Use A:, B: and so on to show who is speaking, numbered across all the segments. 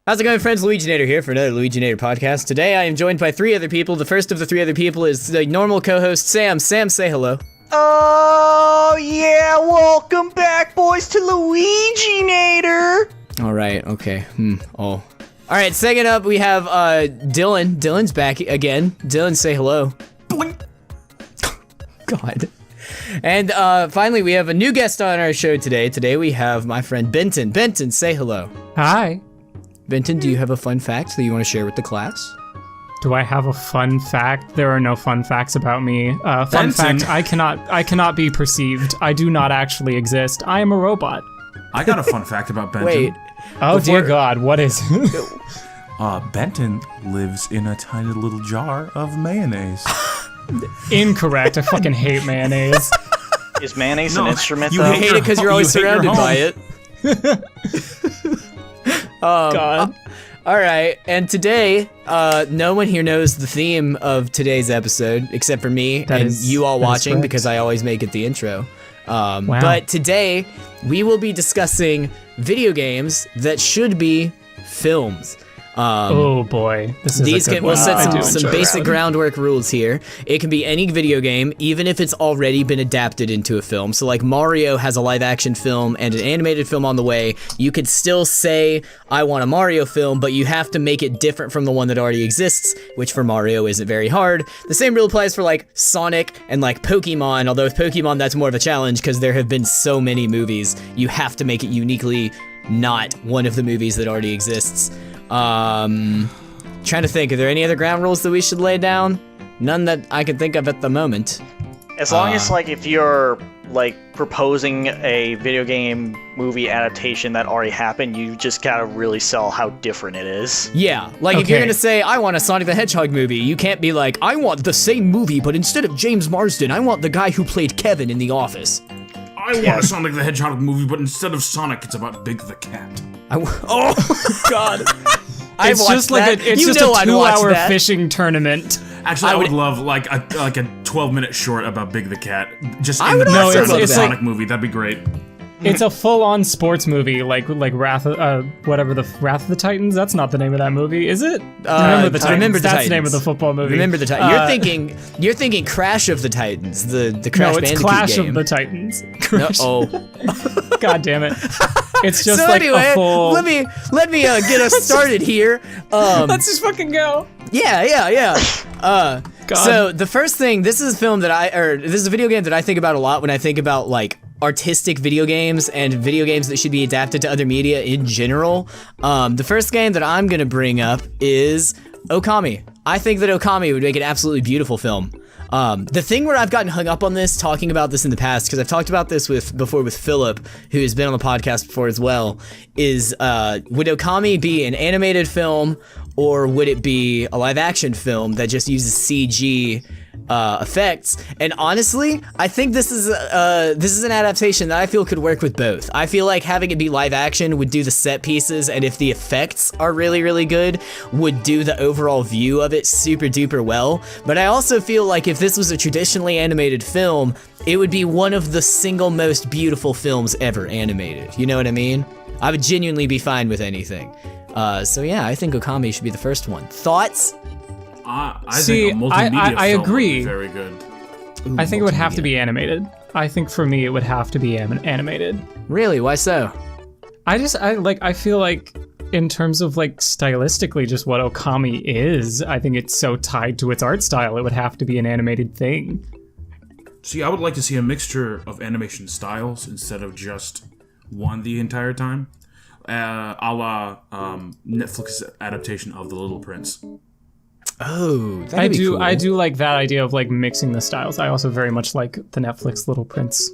A: How's it going, friends? Luiginator here for another Luiginator podcast. Today I am joined by three other people. The first of the three other people is the normal co-host, Sam. Sam, say hello.
B: Oh, yeah, welcome back, boys, to Luiginator.
A: Alright, okay. Alright, second up, we have Dylan. Dylan's back again. Dylan, say hello.
B: Boink.
A: God. And finally, we have a new guest on our show today. Today we have my friend Benton. Benton, say hello.
C: Hi.
A: Benton, do you have a fun fact that you want to share with the class?
C: Do I have a fun fact? There are no fun facts about me. Fun fact, I cannot be perceived. I do not actually exist. I am a robot.
D: I got a fun fact about Benton.
A: Wait.
C: Oh dear God, what is it?
D: Benton lives in a tiny little jar of mayonnaise.
C: Incorrect. I fucking hate mayonnaise.
B: Is mayonnaise an instrument,
D: you
B: though?
A: You hate it because you're always surrounded by it.
C: God.
A: Alright, and today, no one here knows the theme of today's episode, except for me and you all watching, because I always make it the intro.
C: Wow.
A: But today, we will be discussing video games that should be films.
C: Oh boy, this is a good one.
A: We'll set some basic
C: round.
A: groundwork rules here. It can be any video game, even if it's already been adapted into a film. So like Mario has a live action film and an animated film on the way. You could still say, I want a Mario film, but you have to make it different from the one that already exists, which for Mario isn't very hard. The same rule applies for like Sonic and like Pokemon, although with Pokemon that's more of a challenge because there have been so many movies. You have to make it uniquely not one of the movies that already exists. Trying to think, are there any other ground rules that we should lay down? None that I can think of at the moment.
B: As long as, like, if you're, like, proposing a video game movie adaptation that already happened, you just gotta really sell how different it is.
A: Yeah, like if you're gonna say, I want a Sonic the Hedgehog movie, you can't be like, I want the same movie, but instead of James Marsden, I want the guy who played Kevin in The Office.
D: I want a Sonic the Hedgehog movie, but instead of Sonic, it's about Big the Cat.
A: Oh, God.
C: It's just like a 2-hour fishing tournament.
D: Actually, I would love like a 12-minute short about Big the Cat. Just
A: I
D: in the
A: would also
D: background of the
A: love
D: Sonic movie. That'd be great.
C: It's a full-on sports movie, like Wrath of the Titans. That's not the name of that movie, is it? Remember the Titans.
A: Remember the
C: That's
A: Titans.
C: the name of the football movie.
A: Remember the Titans. You're thinking Crash of the Titans, the Crash
C: No, it's
A: Bandicoot
C: Clash
A: game.
C: of the Titans.
A: No,
C: God damn it! It's just
A: so
C: like
A: anyway,
C: a full.
A: let me get us started here.
C: Let's just fucking go.
A: Yeah.
C: God.
A: So the first thing, this is a video game that I think about a lot when I think about like artistic video games and video games that should be adapted to other media in general. The first game that I'm gonna bring up is Okami. I think that Okami would make an absolutely beautiful film. The thing where I've gotten hung up on this, talking about this in the past, because I've talked about this before with Philip, who has been on the podcast before as well, is would Okami be an animated film or would it be a live action film that just uses CG effects? And honestly, I think this is an adaptation that I feel could work with both. I feel like having it be live action would do the set pieces, and if the effects are really, really good, would do the overall view of it super duper well. But I also feel like if this was a traditionally animated film, it would be one of the single most beautiful films ever animated. You know what I mean? I would genuinely be fine with anything. So yeah, I think Okami should be the first one. Thoughts?
D: I think a multimedia
C: I
D: film
C: agree.
D: would be very good.
A: Ooh,
C: I think it would have to
A: multimedia.
C: be animated. I think for me, it would have to be animated.
A: Really? Why so?
C: I feel like in terms of like stylistically, just what Okami is, I think it's so tied to its art style. It would have to be an animated thing.
D: See, I would like to see a mixture of animation styles instead of just one the entire time. A la Netflix adaptation of The Little Prince.
A: Oh, that'd be cool.
C: I do like that idea of like mixing the styles. I also very much like the Netflix Little Prince.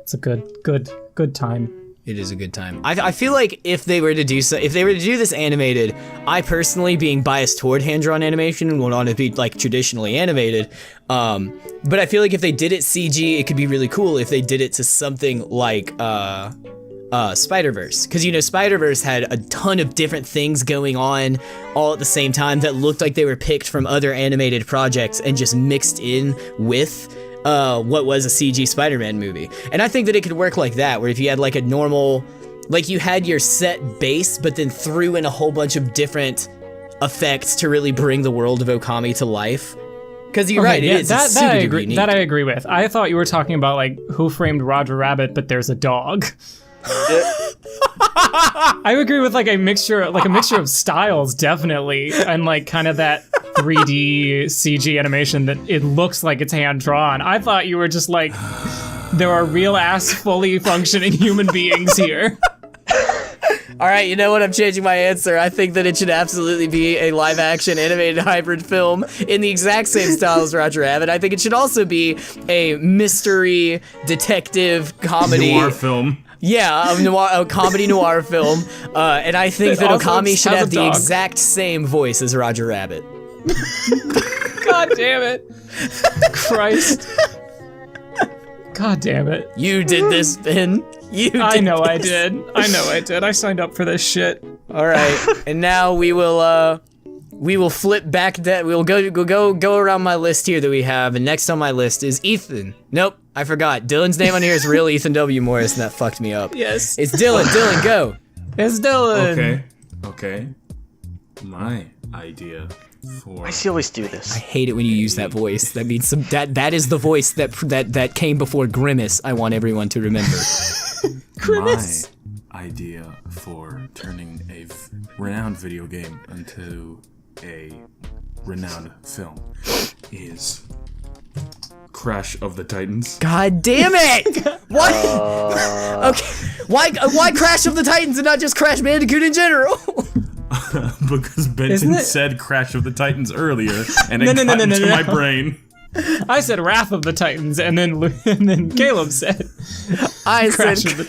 C: It's a good time.
A: It is a good time. I feel like if they were to do this animated, I personally, being biased toward hand-drawn animation, would want to be like traditionally animated. But I feel like if they did it CG, it could be really cool if they did it to something like Spider-Verse, because Spider-Verse had a ton of different things going on all at the same time that looked like they were picked from other animated projects and just mixed in with what was a CG Spider-Man movie. And I think that it could work like that, where if you had like a normal like you had your set base, but then threw in a whole bunch of different effects to really bring the world of Okami to life. Because you're right, it is. It's super duper unique.
C: That I agree with. I thought you were talking about like Who Framed Roger Rabbit, but there's a dog. I agree with like a mixture of styles, definitely, and like kind of that 3D CG animation that it looks like it's hand drawn. I thought you were just like, there are real ass, fully functioning human beings here.
A: All right, you know what? I'm changing my answer. I think that it should absolutely be a live-action animated hybrid film in the exact same style as Roger Rabbit. I think it should also be a mystery detective comedy
D: Noir film.
A: Yeah, a comedy noir film. And I think that Okami should have the exact same voice as Roger Rabbit.
C: God damn it. Christ. God damn it.
A: You did this, Ben.
C: I know I did. I signed up for this shit.
A: All right, and now we will flip back. We'll go around my list here that we have, and next on my list is Ethan. Nope, I forgot. Dylan's name on here is real Ethan W. Morris, and that fucked me up.
C: Yes.
A: It's Dylan. Dylan, go.
C: It's Dylan.
D: Okay. My idea for...
B: Why does he always do this?
A: I hate it when you use that voice. That means that is the voice that came before Grimace. I want everyone to remember.
C: Grimace.
D: My idea for turning a renowned video game into a renowned film is Crash of the Titans.
A: God damn it! What? Okay. Why Crash of the Titans and not just Crash Bandicoot in general?
D: Because Benton said Crash of the Titans earlier, and it got into my brain.
C: I said Wrath of the Titans, and then Caleb said Crash of the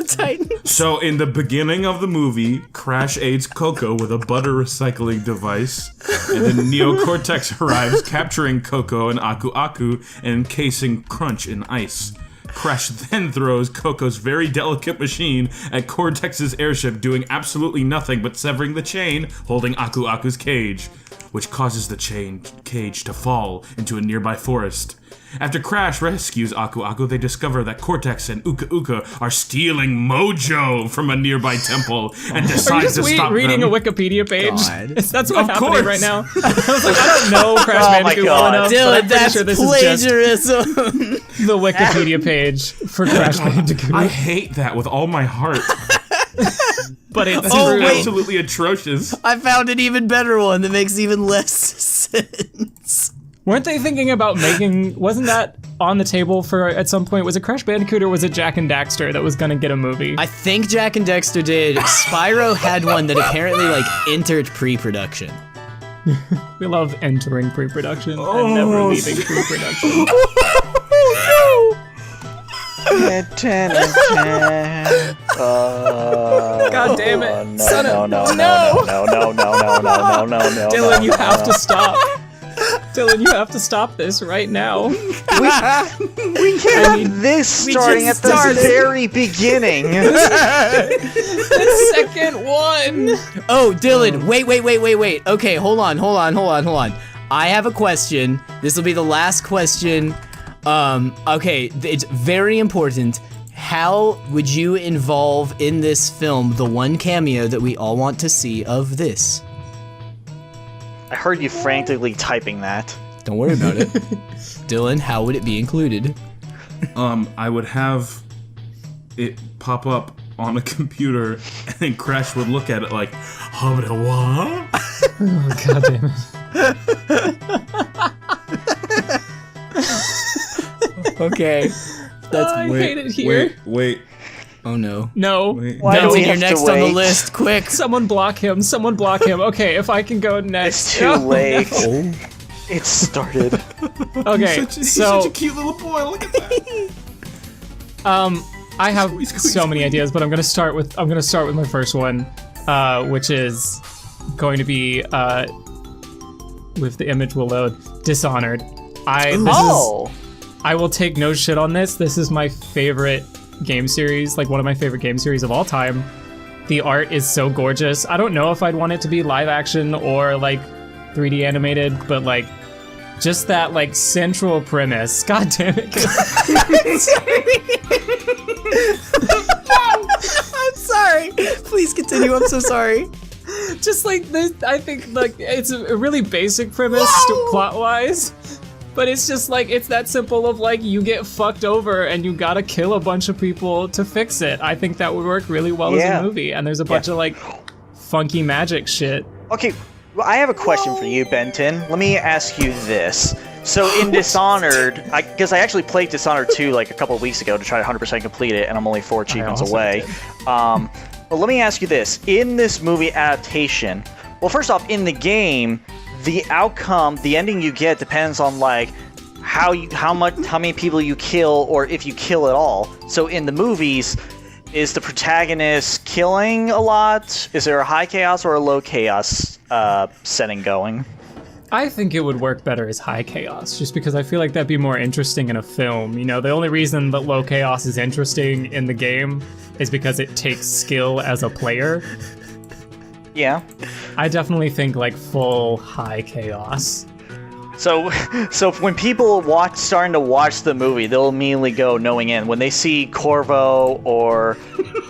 C: Titans.
D: So in the beginning of the movie, Crash aids Coco with a butter recycling device, and then Neocortex arrives, capturing Coco and Aku Aku and encasing Crunch in ice. Crash then throws Coco's very delicate machine at Cortex's airship, doing absolutely nothing but severing the chain holding Aku Aku's cage, which causes the cage to fall into a nearby forest. After Crash rescues Aku Aku, they discover that Cortex and Uka Uka are stealing mojo from a nearby temple and decide to stop
C: reading
D: them.
C: a Wikipedia page? That's what's
D: Of
C: happening
D: course.
C: right now. I was like, I don't know Crash Bandicoot well enough, but I'm pretty sure this
A: plagiarism.
C: is just the Wikipedia page for Crash Bandicoot.
D: I hate that with all my heart.
C: But it's
D: Absolutely atrocious.
A: I found an even better one that makes even less sense.
C: Weren't they thinking about making... Wasn't that on the table for at some point? Was it Crash Bandicoot or was it Jak and Daxter that was going to get a movie?
A: I think Jak and Dexter did. Spyro had one that apparently entered pre-production.
C: We love entering pre-production and never leaving pre-production. God damn it.
B: No.
C: Dylan, you have to stop. Dylan, you have to stop this right now.
B: We can't have this starting at the very beginning.
C: The second one.
A: Oh, Dylan, wait. Okay, hold on. I have a question. This will be the last question. Okay, it's very important. How would you involve in this film the one cameo that we all want to see of this?
B: I heard you frantically typing that.
A: Don't worry about it. Dylan, how would it be included?
D: I would have it pop up on a computer, and then Crash would look at it like, what?
C: Oh, God damn it.
A: Okay.
C: I hate it here.
D: Wait.
A: Oh no.
C: No.
B: Why do we
A: You're
B: have to
A: next on the
B: wait?
A: list, quick.
C: Someone block him. Okay, if I can go next.
B: It's too late. It started.
C: Okay,
D: He's such a cute little boy. Look at that.
C: I have so many ideas, but I'm gonna start with my first one, which is going to be with the image will load. Dishonored. I will take no shit on this. This is my favorite game series, one of my favorite game series of all time. The art is so gorgeous. I don't know if I'd want it to be live action or 3D animated, but just that central premise. God damn it.
A: I'm sorry. Please continue. I'm so sorry.
C: Just like this, I think like it's a really basic premise plot-wise, but it's just like it's that simple of like you get fucked over and you gotta kill a bunch of people to fix it. I think that would work really well as a movie, and there's a bunch of like funky magic shit.
B: Okay, well, I have a question for you, Benton. Let me ask you this. So in Dishonored, because I actually played Dishonored 2 like a couple of weeks ago to try to 100% complete it, and I'm only 4 achievements away. But let me ask you this. In this movie adaptation, well, first off, in the game, the outcome, the ending you get depends on like how many people you kill, or if you kill at all. So in the movies, is the protagonist killing a lot? Is there a high chaos or a low chaos setting going?
C: I think it would work better as high chaos, just because I feel like that'd be more interesting in a film. You know, the only reason that low chaos is interesting in the game is because it takes skill as a player.
B: Yeah.
C: I definitely think like full high chaos.
B: So when people starting to watch the movie, they'll immediately go knowing in. When they see Corvo or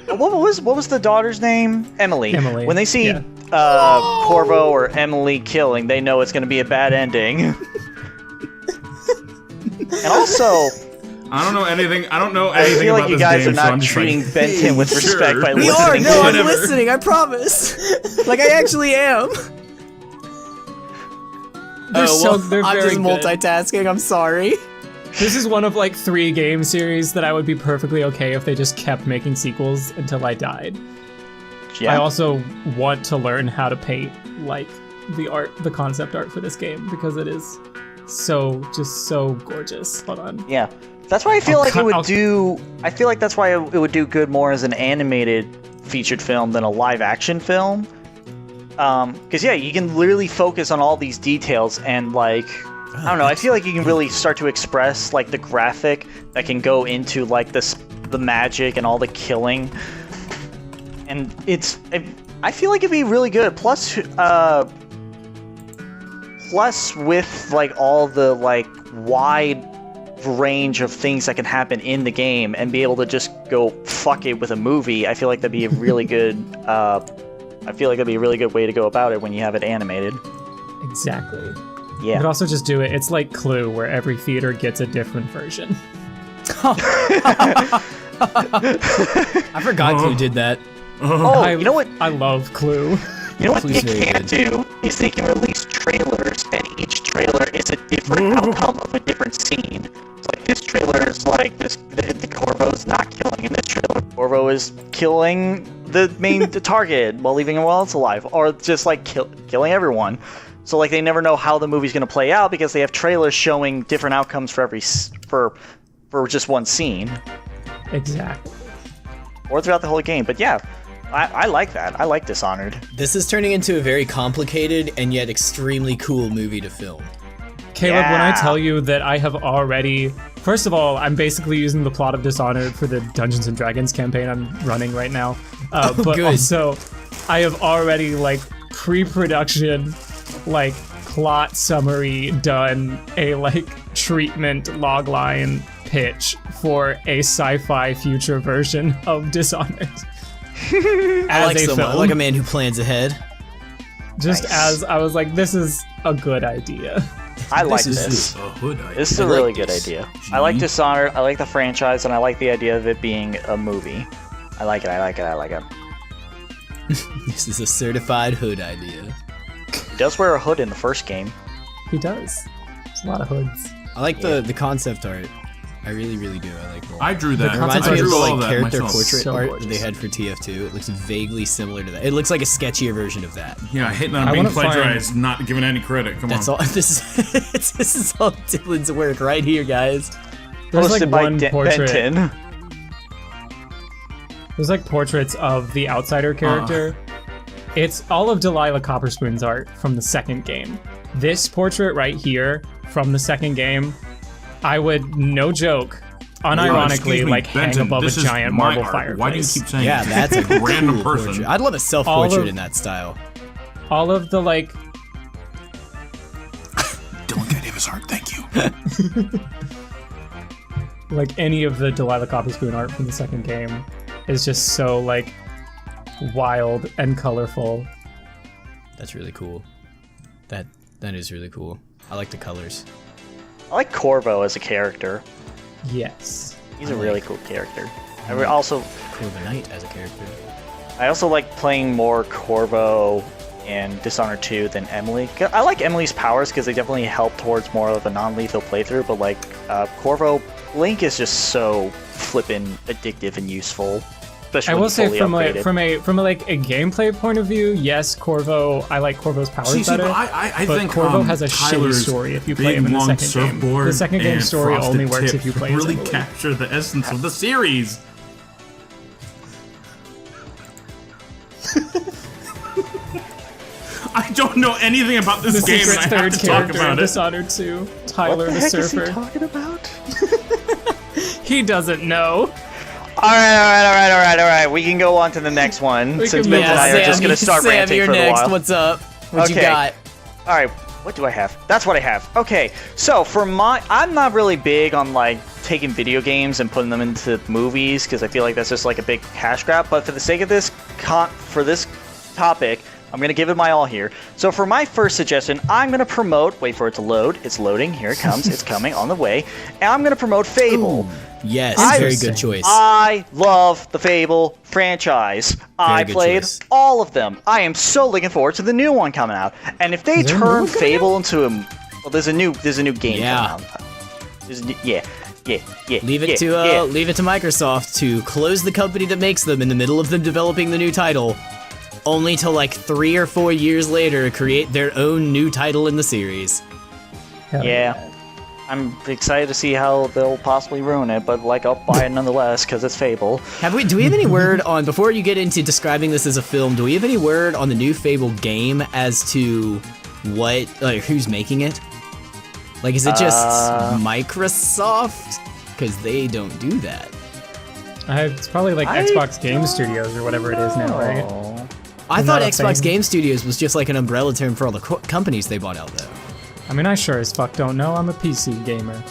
B: what was the daughter's name? Emily.
C: Emily.
B: When they see Corvo or Emily killing, they know it's going to be a bad ending. And also,
D: I don't know anything
B: I
D: about
B: feel like
D: this
B: you guys
D: game,
B: are
D: so
B: not
D: I'm just
B: treating
D: like,
B: Benton with respect by
A: We
B: listening.
A: are. No, I'm
B: to him.
A: listening. I promise. Like I actually am.
C: They're
A: I'm
C: very
A: just
C: good.
A: multitasking. I'm sorry.
C: This is one of like 3 game series that I would be perfectly okay if they just kept making sequels until I died.
B: Yeah.
C: I also want to learn how to paint like the concept art for this game, because it is so gorgeous. Hold on.
B: Yeah, that's why I feel like it would do. I feel like that's why it would do good more as an animated featured film than a live action film. Because you can literally focus on all these details and like I don't know. I feel like you can really start to express like the graphic that can go into like the magic and all the killing, and I feel like it'd be really good. Plus with like all the like wide range of things that can happen in the game and be able to just go fuck it with a movie, I feel like that'd be a really good way to go about it when you have it animated.
C: Exactly.
B: Yeah.
C: You could also just do it. It's like Clue, where every theater gets a different version.
A: I forgot Clue did that.
B: You know what?
C: I love Clue.
B: You know what
A: Clue's
B: they
A: very
B: can do is they can release trailers, and each trailer is a different outcome of a different scene. So like this trailer is like the Corvo's not killing, and this trailer Corvo is killing the target while leaving everyone else alive, or just like killing everyone. So like they never know how the movie's gonna play out because they have trailers showing different outcomes for for just one scene.
C: Exactly.
B: Or throughout the whole game. But yeah, I like that. I like Dishonored.
A: This is turning into a very complicated and yet extremely cool movie to film.
C: Caleb, when I
B: Yeah.
C: tell you that I have already... First of all, I'm basically using the plot of Dishonored for the Dungeons & Dragons campaign I'm running right now. But
A: good.
C: also, I have already, like, pre-production, like, plot summary done, a, like, treatment logline pitch for a sci-fi future version of Dishonored.
A: I like someone. I
C: film.
A: like a man who plans ahead.
C: Just
B: Nice.
C: as I was like, this is a good idea.
B: I like
A: is
B: this.
D: A hood idea.
B: This is a
A: I like
B: really good
A: this.
B: idea. I like Dishonored, I like the franchise, and I like the idea of it being a movie. I like it, I like it, I like it.
A: This is a certified hood idea.
B: He does wear a hood in the first game.
C: He does. There's a lot of hoods.
A: I like the concept art. I really, really do. I like it.
D: I drew that.
A: It reminds
C: concept
A: me
D: I
A: of
D: drew
A: the
D: all
A: like
D: that
A: character
D: myself.
A: portrait
C: So
A: art
C: gorgeous.
A: that they had for TF2. It looks vaguely similar to that. It looks like a sketchier version of that.
D: Yeah, hitting on
C: I
D: being
C: wanna find-
D: plagiarized, not giving any credit. Come
A: That's
D: on.
A: all. This is all Dylan's work right here, guys.
C: There's like
B: Hosted by
C: one portrait.
B: Benton.
C: There's like portraits of the outsider character. It's all of Delilah Copperspoon's art from the second game. This portrait right here from the second game, I would, no joke, unironically,
D: Excuse me,
C: like
D: Benton,
C: hang above a
D: this is
C: giant
D: my
C: marble
D: art.
C: fireplace.
D: Why do you keep saying
A: Yeah, that's a
D: random
A: cool
D: person?
A: portrait. I'd love a
C: All
A: self-portrait
C: of-
A: in that style.
C: All of the like,
D: Dylan K. Davis art, thank you.
C: like any of the Delilah Copperspoon art from the second game is just so like wild and colorful.
A: That's really cool. That is really cool. I like the colors.
B: I like Corvo as a character.
C: Yes.
B: He's a really cool character. I also
A: Corvo Knight as a character.
B: I also like playing more Corvo in Dishonored 2 than Emily. I like Emily's powers because they definitely help towards more of a non-lethal playthrough, but like Corvo, Link is just so flippin' addictive and useful. Especially
C: I
B: when
C: will
B: he's
C: say
B: fully
C: from
B: upgraded.
C: a gameplay point of view, yes, Corvo. I like Corvo's powers better.
D: But I
C: but
D: think
C: Corvo has a shitty
D: Tyler's
C: story if you play him
D: big
C: in the
D: long
C: second game.
D: surfboard
C: The second game
D: and
C: story
D: frosted
C: only works
D: tips
C: if you play as
D: really
C: Emily.
D: capture the essence of the series. I don't know anything about this
C: The
D: game,
C: secret
D: and I have
C: third
D: to talk
C: character
D: about
C: of
D: it.
C: Dishonored 2, Tyler
B: What the
C: the
B: heck is he
C: Surfer.
B: talking about?
C: He doesn't know.
B: All right. We can go on to the next one since
C: can
B: Ben
C: move
B: and I
C: on.
B: are just gonna start
A: Sam,
B: ranting
A: you're
B: for a
A: next.
B: while.
A: What's up? What you
B: Okay.
A: got?
B: All right, what do I have? That's what I have. Okay, so I'm not really big on like taking video games and putting them into movies because I feel like that's just like a big cash grab. But for the sake of this topic, I'm gonna give it my all here. So for my first suggestion, I'm gonna promote. Wait for it to load. It's loading. Here it comes. It's coming on the way. And I'm gonna promote Fable.
A: Yes,
B: I-
A: very good choice.
B: I love the Fable franchise. I
A: good
B: played
A: choice.
B: all of them. I am so looking forward to the new one coming out. And if they
C: there a new
B: turn
C: one coming
B: Fable into a, well, there's a new game
A: Yeah.
B: coming out. Yeah.
A: Leave it to Microsoft to close the company that makes them in the middle of them developing the new title, only to like 3 or 4 years later create their own new title in the series.
C: Hell
B: Yeah. I'm excited to see how they'll possibly ruin it, but like I'll buy it nonetheless because it's Fable.
A: Do we have any word on, before you get into describing this as a film, do we have any word on the new Fable game as to who's making it? Like, is it just Microsoft? Because they don't do that.
C: It's probably like Xbox Game Studios or whatever it is now, right?
A: I
C: Isn't
A: thought
C: that a
A: Xbox
C: thing?
A: Game Studios was just like an umbrella term for all the companies they bought out, though.
C: I mean, I sure as fuck don't know. I'm a PC gamer.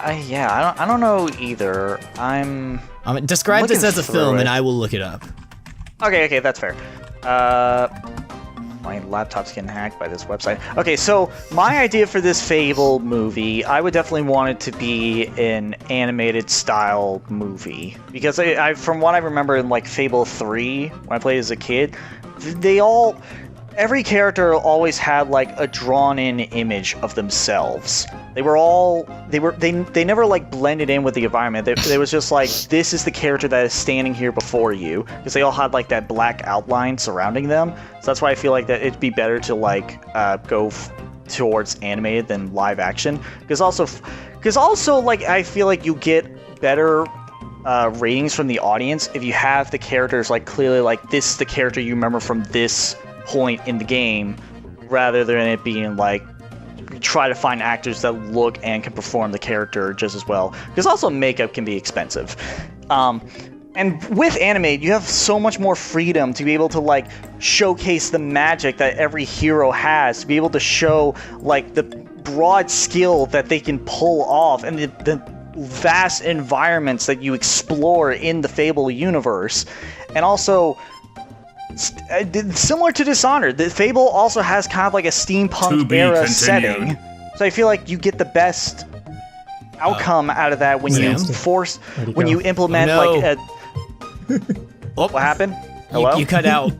B: I don't know either.
A: Describe this
B: looking
A: as a film,
B: through
A: and
B: it.
A: I will look it up.
B: Okay, that's fair. My laptop's getting hacked by this website. Okay, so my idea for this Fable movie, I would definitely want it to be an animated style movie. Because I from what I remember in like Fable 3, when I played as a kid, every character always had like a drawn-in image of themselves. They never like blended in with the environment. They was just like, this is the character that is standing here before you, because they all had like that black outline surrounding them. So that's why I feel like that it'd be better to like go towards animated than live action. Because also like I feel like you get better ratings from the audience if you have the characters like clearly like, this is the character you remember from this point in the game, rather than it being like try to find actors that look and can perform the character just as well, because also makeup can be expensive. And with anime, you have so much more freedom to be able to like showcase the magic that every hero has, to be able to show like the broad skill that they can pull off, and the vast environments that you explore in the Fable universe. And also, similar to Dishonored, the Fable also has kind of like a steampunk era setting. So I feel like you get the best outcome out of that when you
A: Sam?
C: Where'd he go?
B: implement
A: Oh, no.
B: like a...
A: Oh,
B: What happened? Hello?
A: you cut out.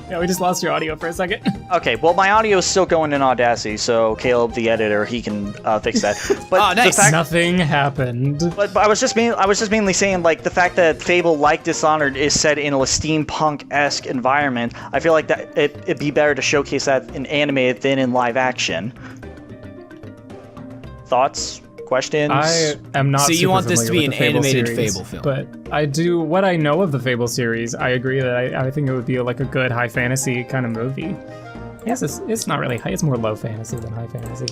C: Yeah, we just lost your audio for a second.
B: Okay, well my audio is still going in Audacity, so Caleb, the editor, he can fix that. But
A: Oh, nice.
B: the fact,
C: Nothing happened.
B: but I was just mainly saying like the fact that Fable, like Dishonored, is set in a steampunk-esque environment. I feel like that it'd be better to showcase that in animated than in live action. Thoughts? Questions?
C: I am not.
A: So you
C: super
A: want this to
C: familiar
A: be
C: with the
A: an
C: Fable
A: animated
C: series,
A: Fable film?
C: But I do what I know of the Fable series. I agree that I think it would be like a good high fantasy kind of movie. Yes, it's not really high. It's more low fantasy than high fantasy.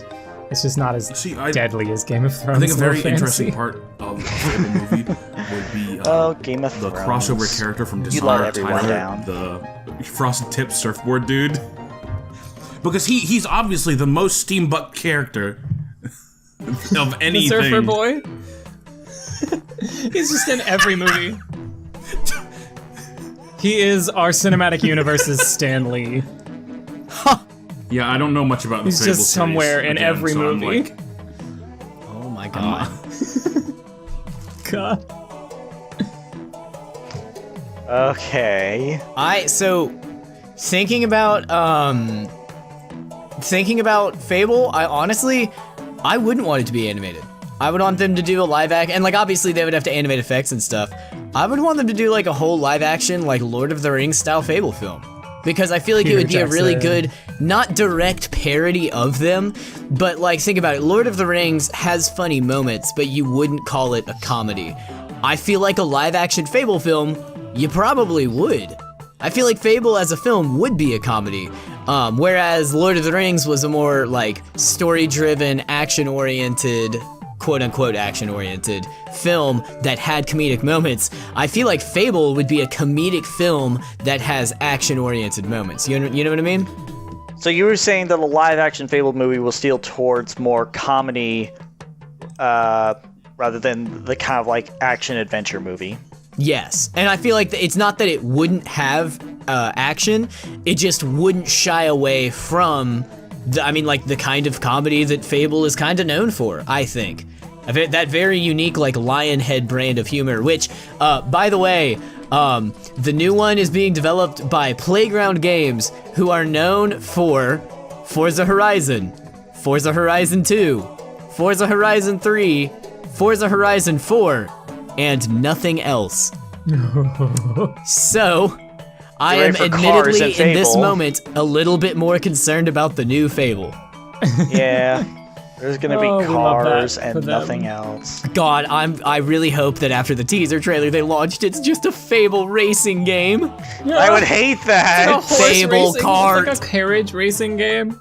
C: It's just not as deadly as Game of Thrones.
D: I think a very
C: low fantasy.
D: interesting part of the Fable movie would be
B: Game of
D: the
B: Thrones.
D: crossover character from
B: You let
D: Dishonored,
B: everyone
D: Tyler,
B: down.
D: the frosted tip surfboard dude. Because he's obviously the most steampunk character of anything.
C: The surfer boy. He's just in every movie. He is our cinematic universe's Stan Lee.
D: Yeah, I don't know much about the
C: He's
D: Fable
C: just somewhere
D: series,
C: in
D: again,
C: every
D: so I'm
C: movie.
D: like,
A: Oh my god.
C: God.
B: Okay.
A: So thinking about Fable, I wouldn't want it to be animated. I would want them to do a live act, and like obviously they would have to animate effects and stuff. I would want them to do like a whole live action, like Lord of the Rings style Fable film. Because I feel like it would be a really good, not direct parody of them, but like think about it, Lord of the Rings has funny moments, but you wouldn't call it a comedy. I feel like a live action Fable film, you probably would. I feel like Fable as a film would be a comedy, whereas Lord of the Rings was a more like story-driven, action-oriented, quote-unquote action-oriented film that had comedic moments. I feel like Fable would be a comedic film that has action-oriented moments. You know what I mean?
B: So you were saying that a live-action Fable movie will steer towards more comedy, rather than the kind of like action-adventure movie.
A: Yes, and I feel like it's not that it wouldn't have action, it just wouldn't shy away from the kind of comedy that Fable is kind of known for, I think. That very unique, like, Lionhead brand of humor, which, by the way, the new one is being developed by Playground Games, who are known for Forza Horizon, Forza Horizon 2, Forza Horizon 3, Forza Horizon 4, and nothing else. So, I am admittedly in this moment a little bit more concerned about the new Fable.
B: Yeah, there's gonna be
C: we love
B: cars
C: that for
B: and
C: them.
B: nothing else.
A: God, I really hope that after the teaser trailer they launched, it's just a Fable racing game.
B: I would hate
C: Like a
B: that.
C: horse
A: Fable
C: racing,
A: kart.
C: It's like a carriage racing game.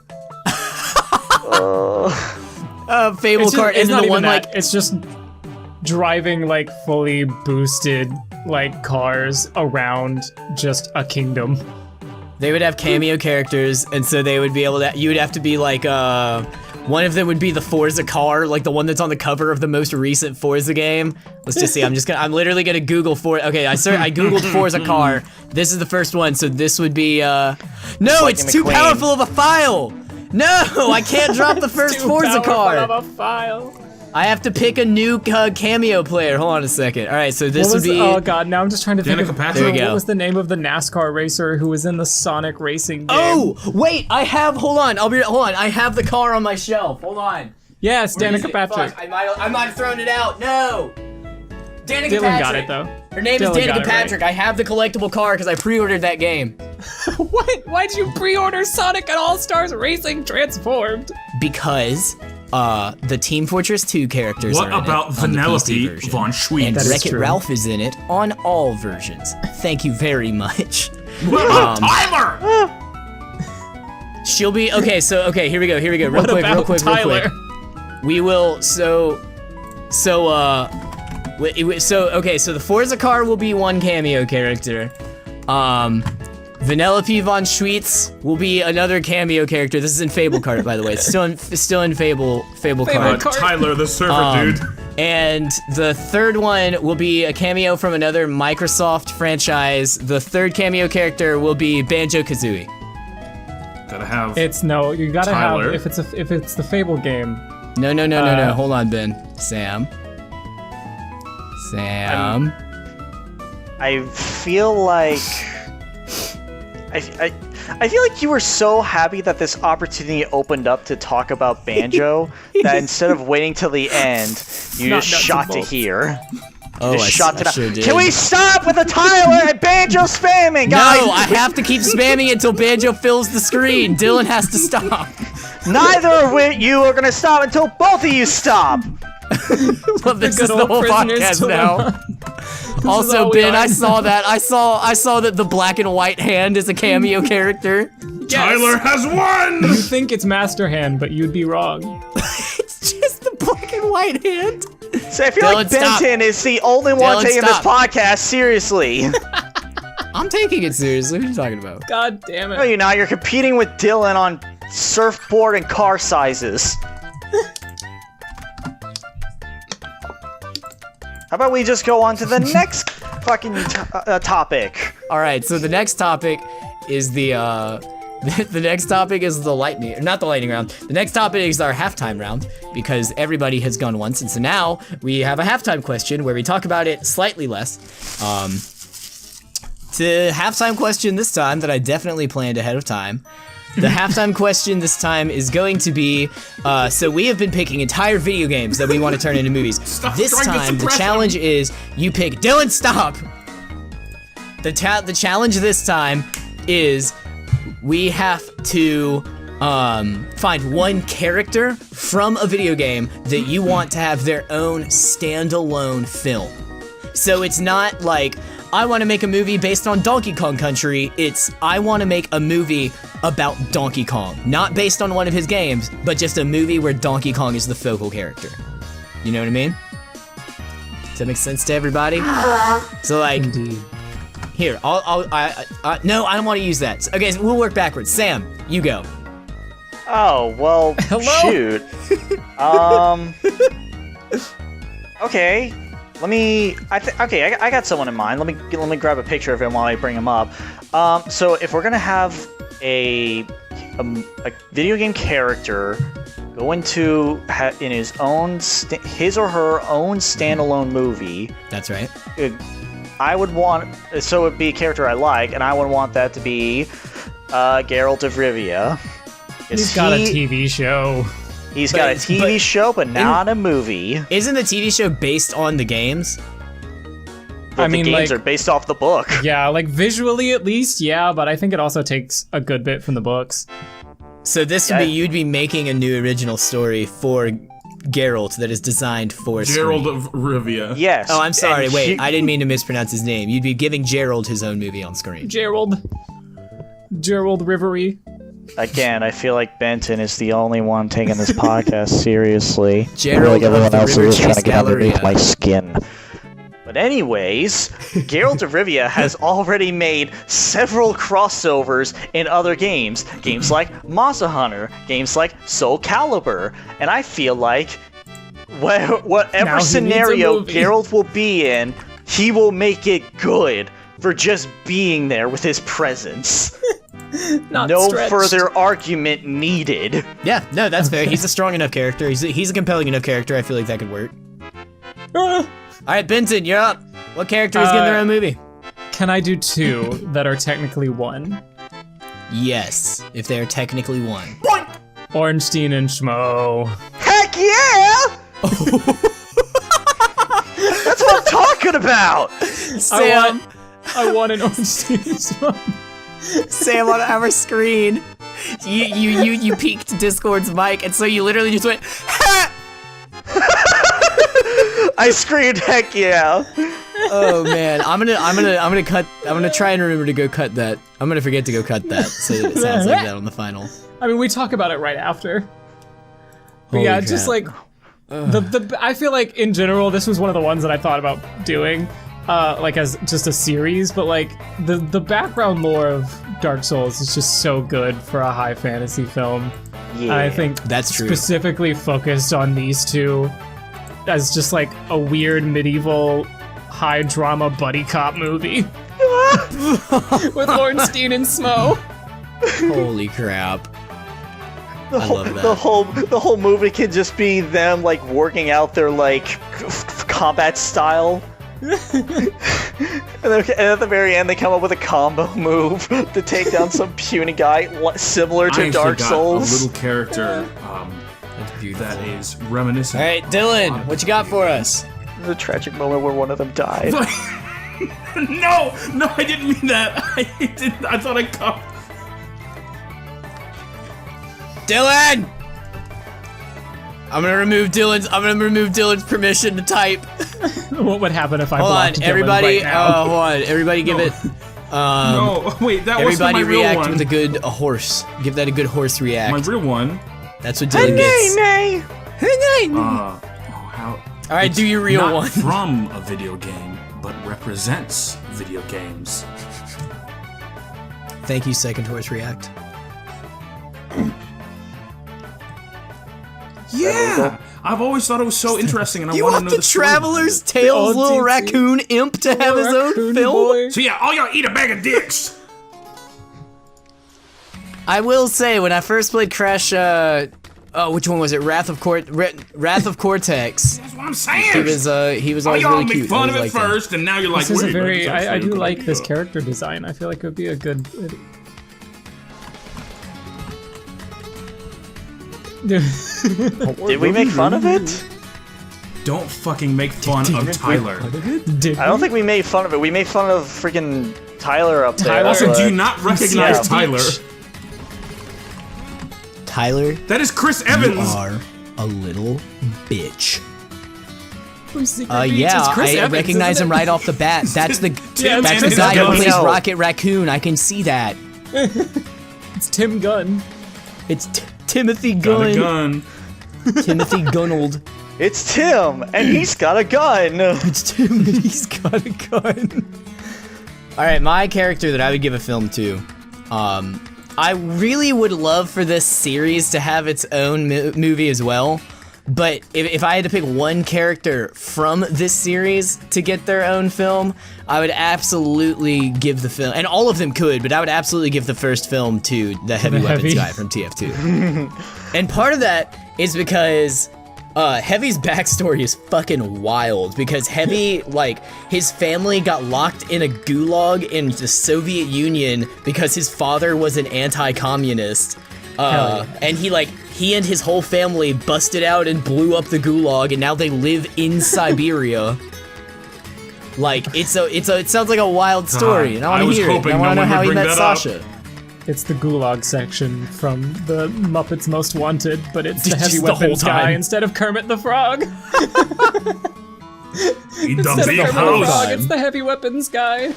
A: Fable
C: It's
A: kart,
C: it's
A: and
C: not
A: the
C: even
A: one
C: that.
A: like
C: It's just driving like fully boosted like cars around just a kingdom.
A: they would have cameo characters, and so they would be able to. You would have to be like one of them would be the Forza car, like the one that's on the cover of the most recent Forza game. Let's just see. I'm literally gonna Google Okay, I googled Forza car. This is the first one, so this would be No, it's too
B: McQueen.
A: powerful of a file. No, I can't drop the first
C: Too
A: Forza
C: powerful
A: car.
C: of a file.
A: I have to pick a new cameo player. Hold on a second. All right, so this would be.
C: Oh god, now I'm just trying to think
D: Danica
C: of
D: Patrick? There
A: we go.
C: what was the name of the NASCAR racer who was in the Sonic racing game?
A: Oh, wait, hold on. Hold on. I have the car on my shelf. Hold on.
C: yes,
A: Where is
C: Danica
A: it?
C: Patrick.
A: Fuck, I might have thrown it out. No. Danica
C: Dylan
A: Patrick.
C: got it though.
A: Her name
C: Dylan
A: is
C: got
A: Danica
C: it,
A: Patrick. I have the collectible car because I pre-ordered that game.
C: What? Why'd you pre-order Sonic and All-Stars Racing Transformed?
A: Because the Team Fortress 2 characters
D: what
A: are in
D: about
A: it on the PC
D: Vanellope
A: version.
D: von
A: And
D: Schweetz?
C: is
A: Wreck-It
C: true.
A: Ralph is in it on all versions. Thank you very much.
D: What about Tyler?
A: She'll be okay. So here we go. Real
C: What
A: quick.
C: about Tyler?
A: We will so the Forza car will be one cameo character. Vanellope von Schweetz will be another cameo character. This is in Fable Kart, by the way. It's still in Fable Kart.
C: Kart.
D: Tyler the server dude.
A: And the third one will be a cameo from another Microsoft franchise. The third cameo character will be Banjo-Kazooie.
D: Gotta have.
C: You gotta
D: Tyler.
C: have if it's the Fable game.
A: No. Hold on, Ben. Sam.
B: I feel like I feel like you were so happy that this opportunity opened up to talk about Banjo that instead of waiting till the end, you
C: Not
B: just
C: nuts
B: shot
C: and
B: to
C: bolts.
B: here.
A: Oh,
B: Just shot to
A: sure did.
B: Can we stop with the Tyler and Banjo spamming, guys?
A: No, I have to keep spamming it until Banjo fills the screen. Dylan has to stop.
B: Neither of you are gonna stop until both of you stop.
A: Well, this is
C: good
A: the
C: old
A: whole
C: Prisoners
A: podcast
C: Dilemma.
A: now. Also,
C: all we
A: Ben,
C: are.
A: I saw that. I saw that the black and white hand is a cameo character.
D: Tyler has won.
C: You think it's Master Hand, but you'd be wrong.
A: It's just the black and white hand.
B: So I feel like
A: Dylan, stop.
B: Benton is the only one
A: Dylan,
B: taking
A: stop.
B: this podcast seriously.
A: I'm taking it seriously. What are you talking about?
C: God damn it.
B: No, you're not. You're competing with Dylan on surfboard and car sizes. How about we just go on to the next fucking topic?
A: All right, so the next topic is the next topic is the lightning, not the lightning round. The next topic is our halftime round because everybody has gone once, and so now we have a halftime question where we talk about it slightly less. The halftime question this time that I definitely planned ahead of time. The halftime question this time is going to be, so we have been picking entire video games that we want to turn into movies. This time, the challenge is you pick, Dylan, stop! The challenge this time is we have to find one character from a video game that you want to have their own standalone film. So it's not like, I want to make a movie based on Donkey Kong Country. It's, I want to make a movie about Donkey Kong. Not based on one of his games, but just a movie where Donkey Kong is the focal character. You know what I mean? Does that make sense to everybody? So like,
C: Indeed.
A: here, no, I don't want to use that. Okay, so we'll work backwards. Sam, you go.
B: Oh, well,
A: Hello?
B: shoot. Okay. I got someone in mind. Let me grab a picture of him while I bring him up. So if we're gonna have a video game character go into in his or her own standalone movie.
A: That's right.
B: I would want, so it'd be a character I like, and I would want that to be Geralt of Rivia.
C: He's got a TV show.
B: He's got a TV show, but not a movie.
A: Isn't the TV show based on the games?
B: But the games are based off the book.
C: Yeah, like visually at least, yeah, but I think it also takes a good bit from the books.
A: So this would be, you'd be making a new original story for Geralt that is designed for
D: Gerald
A: screen.
D: of Rivia.
B: Yes.
A: Oh, I'm sorry. Wait, I didn't mean to mispronounce his name. You'd be giving Gerald his own movie on screen.
C: Gerald Rivery.
B: Again, I feel like Benton is the only one taking this podcast seriously.
A: Gerald
B: everyone
A: of the
B: else is
A: River
B: just trying to
A: Chase
B: get underneath
A: Galleria.
B: my skin. But anyways, Geralt of Rivia has already made several crossovers in other games. Games like Monster Hunter, games like Soul Calibur, and I feel like whatever
C: Now he
B: scenario
C: needs a movie.
B: Geralt will be in, he will make it good for just being there with his presence.
C: Not
B: No
C: stretched.
B: further argument needed.
A: Yeah, no, that's fair. He's a strong enough character. He's a compelling enough character. I feel like that could work. All right, Benton, you're up. What character is getting their own movie?
C: Can I do two that are technically one?
A: Yes, if they're technically one.
C: Ornstein and Schmo.
B: Heck yeah! That's what I'm talking about!
A: Sam,
C: I want an Ornstein and Schmo.
A: Sam on our screen. You peeked Discord's mic, and so you literally just went, ha!
B: I screamed, heck yeah!
A: Oh man, I'm gonna try and remember to go cut that. I'm gonna forget to go cut that so that it sounds like that on the final.
C: I mean, we talk about it right after. But
A: Holy
C: yeah, just
A: crap.
C: like I feel like in general this was one of the ones that I thought about doing, like as just a series. But like the background lore of Dark Souls is just so good for a high fantasy film.
B: Yeah.
C: And I think
A: That's true.
C: Specifically focused on these two as just like a weird medieval high drama buddy cop movie with Ornstein and Smo.
A: Holy crap. I love that.
B: The whole movie can just be them like working out their like combat style. and at the very end, they come up with a combo move to take down some puny guy similar to
D: I
B: Dark
D: forgot
B: Souls.
D: a little character
A: That's beautiful.
D: that is reminiscent.
A: All right, Dylan, what you got for us?
B: The tragic moment where one of them died.
D: No, I didn't mean that. I thought I caught.
A: Dylan! I'm gonna remove Dylan's permission to type.
C: What would happen if I
A: Hold on,
C: blocked Dylan
A: everybody.
C: right now?
A: Hold on, everybody, give it.
D: No, wait, that wasn't
A: Everybody
D: my real
A: react
D: one.
A: with a horse. Give that a good horse react.
D: My real one.
A: That's what Dylan gets.
B: Nay.
D: How?
A: All right,
D: It's
A: do your real
D: not
A: one.
D: from a video game, but represents video games.
A: Thank you, second horse react.
D: Yeah, I've always thought it was so interesting, and I
A: You
D: want to
A: want
D: know
A: the
D: the story behind
A: Traveler's
D: it.
A: Tales
C: The
A: little
C: old
A: raccoon imp to have his own
C: Raccoon
A: film?
C: boy.
D: So yeah, all y'all eat a bag of dicks.
A: I will say, when I first played Crash, which one was it? Wrath of Cortex.
D: That's what I'm saying.
A: He was
D: All
A: always
D: y'all
A: really
D: make
A: cute.
D: fun
A: I
D: of it
A: always liked him.
D: first, and now you're like,
C: This is a
D: wait,
C: very.
D: that's
C: I do
D: actually
C: like
D: good.
C: this character design. I feel like it would be a good.
B: Did we make fun of it?
D: Don't fucking make fun of Tyler.
B: I don't think we made fun of it. We made fun of freaking Tyler up there.
C: Tyler?
D: Also,
B: but-
D: do you not recognize
B: Yeah.
D: Tyler?
A: Tyler,
D: That is Chris
A: you
D: Evans.
A: are a little bitch.
C: Yeah,
A: Yeah, I recognize him right off the bat. That's the
D: Tim
A: that's
D: and
A: the guy who
B: Gunn.
A: plays
B: No.
A: Rocket Raccoon. I can see that.
C: It's Tim Gunn.
A: It's Timothy
D: Got a
A: Gunn.
D: gun.
A: Timothy Gunnold.
B: It's Tim, and he's got a gun.
A: It's Tim and he's got a gun. Alright, my character that I would give a film to. I really would love for this series to have its own movie as well. But if I had to pick one character from this series to get their own film, I would absolutely give the film, and all of them could, but I would absolutely give the first film to the Heavy
C: the
A: Weapons
C: Heavy?
A: guy from TF2. And part of that is because Heavy's backstory is fucking wild, because Heavy, like, his family got locked in a gulag in the Soviet Union because his father was an anti-communist. And he and his whole family busted out and blew up the gulag, and now they live in Siberia. Like, it sounds like a wild story, and I
D: I
A: want to
D: was
A: hear it.
D: hoping
A: And I want
D: no
A: to know
D: one
A: how
D: would
A: he
D: bring
A: met
D: that up.
A: Sasha.
C: It's the Gulag section from the Muppets Most Wanted, but it's the
A: Just
C: Heavy
A: the whole
C: Weapons guy
A: time.
C: instead of Kermit the Frog.
D: In the
C: Instead of
D: big
C: Kermit the
D: house.
C: Frog, it's the Heavy Weapons guy.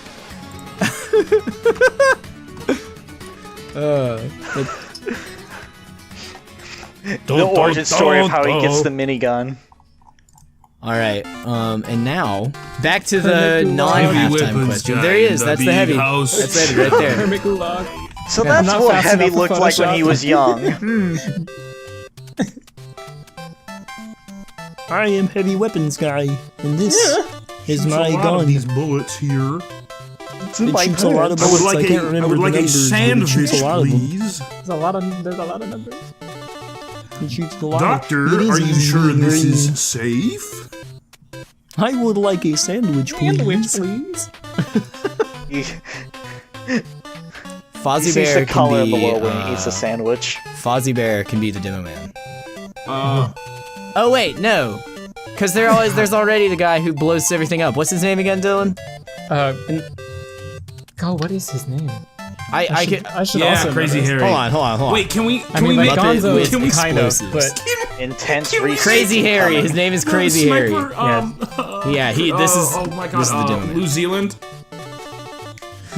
B: The origin story of how he gets the minigun.
A: Alright, and now, back to
C: Kermit
A: the
C: Gulag.
A: non-halftime
D: Weapons
A: question.
D: guy
A: There he
D: in
A: is,
D: the
A: that's the
D: big
A: Heavy.
D: house.
A: That's Heavy right there.
C: Kermit Gulag.
B: So
C: Yeah,
B: that's
C: not
B: what
C: fast
B: Heavy
C: enough for
B: looked like when he
C: Photoshop.
B: was young.
E: I am Heavy Weapons guy, and this is my
D: a lot
E: gun.
D: of these bullets here.
B: It's in
E: It
B: my
E: shoots a lot of
B: pants.
E: bullets. I can't remember the numbers, but it shoots a lot of them.
D: please.
C: There's a lot of numbers.
E: It shoots a lot.
D: Doctor,
E: It is
D: are you sure this
E: very-
D: is safe?
E: I would like a sandwich, please.
C: Sandwich, please.
B: He
A: Fozzie
B: sees
A: Bear
B: the color
A: can
B: of the
A: be,
B: world when he eats a sandwich.
A: Fozzie Bear can be the Demo Man.
D: Uh,
A: Oh wait, no. Cause there's already the guy who blows everything up. What's his name again, Dylan?
C: God, what is his name?
A: I
C: should,
A: can.
C: I should
D: yeah,
C: also
D: Crazy
C: know this.
D: Harry.
A: Hold on.
D: Wait, can we?
C: I mean,
D: we
C: like
D: make
A: Muppet
C: Gonzo
A: with
C: is kind of,
A: explosives.
C: but
B: Intense
D: Can we-
B: research.
A: Crazy Harry. His name is Crazy Harry.
D: Sniper,
A: Yeah, this is
D: oh my God,
A: this is the Demo Man.
D: New Zealand.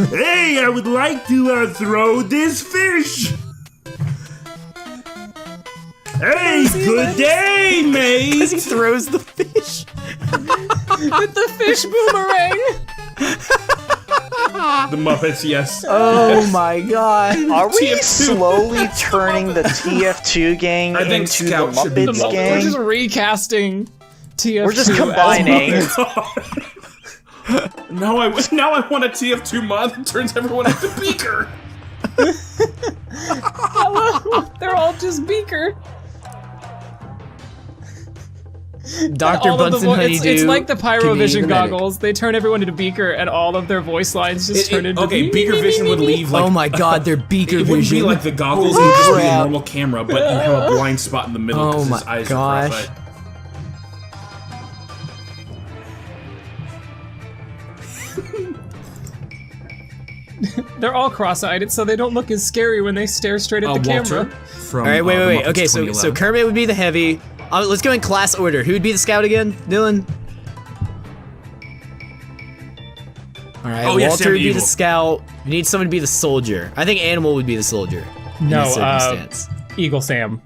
D: Hey, I would like to throw this fish. Hey, good day,
A: He
D: mate.
A: throws the fish.
C: with the fish boomerang.
D: The Muppets, yes.
A: Oh my god.
B: Are we
D: TF2.
B: slowly turning the TF2 gang
D: I think
B: into the
D: Scout should be
B: Muppets
D: the
C: We're
B: gang?
C: just recasting TF2.
B: We're just
C: as
B: combining.
C: Muppets.
D: Now I want a TF2 mod that turns everyone into Beaker.
C: They're all just Beaker.
A: Dr.
C: All of the
A: Bunsen Honeydew.
C: it's like the
A: can be
C: Pyrovision
A: the medic.
C: goggles. They turn everyone into Beaker, and all of their voice lines just turn into
D: Okay,
C: beep,
D: Beaker
C: beep,
D: Vision
C: beep,
D: would
C: beep,
D: leave like
A: Oh my god, they're Beaker
D: it wouldn't be
A: Vision.
D: like the goggles, it would just be a
A: Crap.
D: normal camera, but you have a blind spot in the middle
A: Oh
D: because
A: my
D: his eyes
A: gosh.
D: are cross-eyed.
C: They're all cross-eyed, so they don't look as scary when they stare straight at the
D: Walter
C: camera.
D: from
A: All right, wait.
D: The Muppets
A: Okay, so
D: 2011.
A: Kermit would be the Heavy. Let's go in class order. Who would be the Scout again, Dylan? All right,
D: Oh, yeah,
A: Walter
D: Sam
A: would
D: the
A: be the
D: Eagle.
A: Scout. We need someone to be the soldier. I think Animal would be the soldier. In
C: No,
A: this circumstance.
C: Eagle Sam.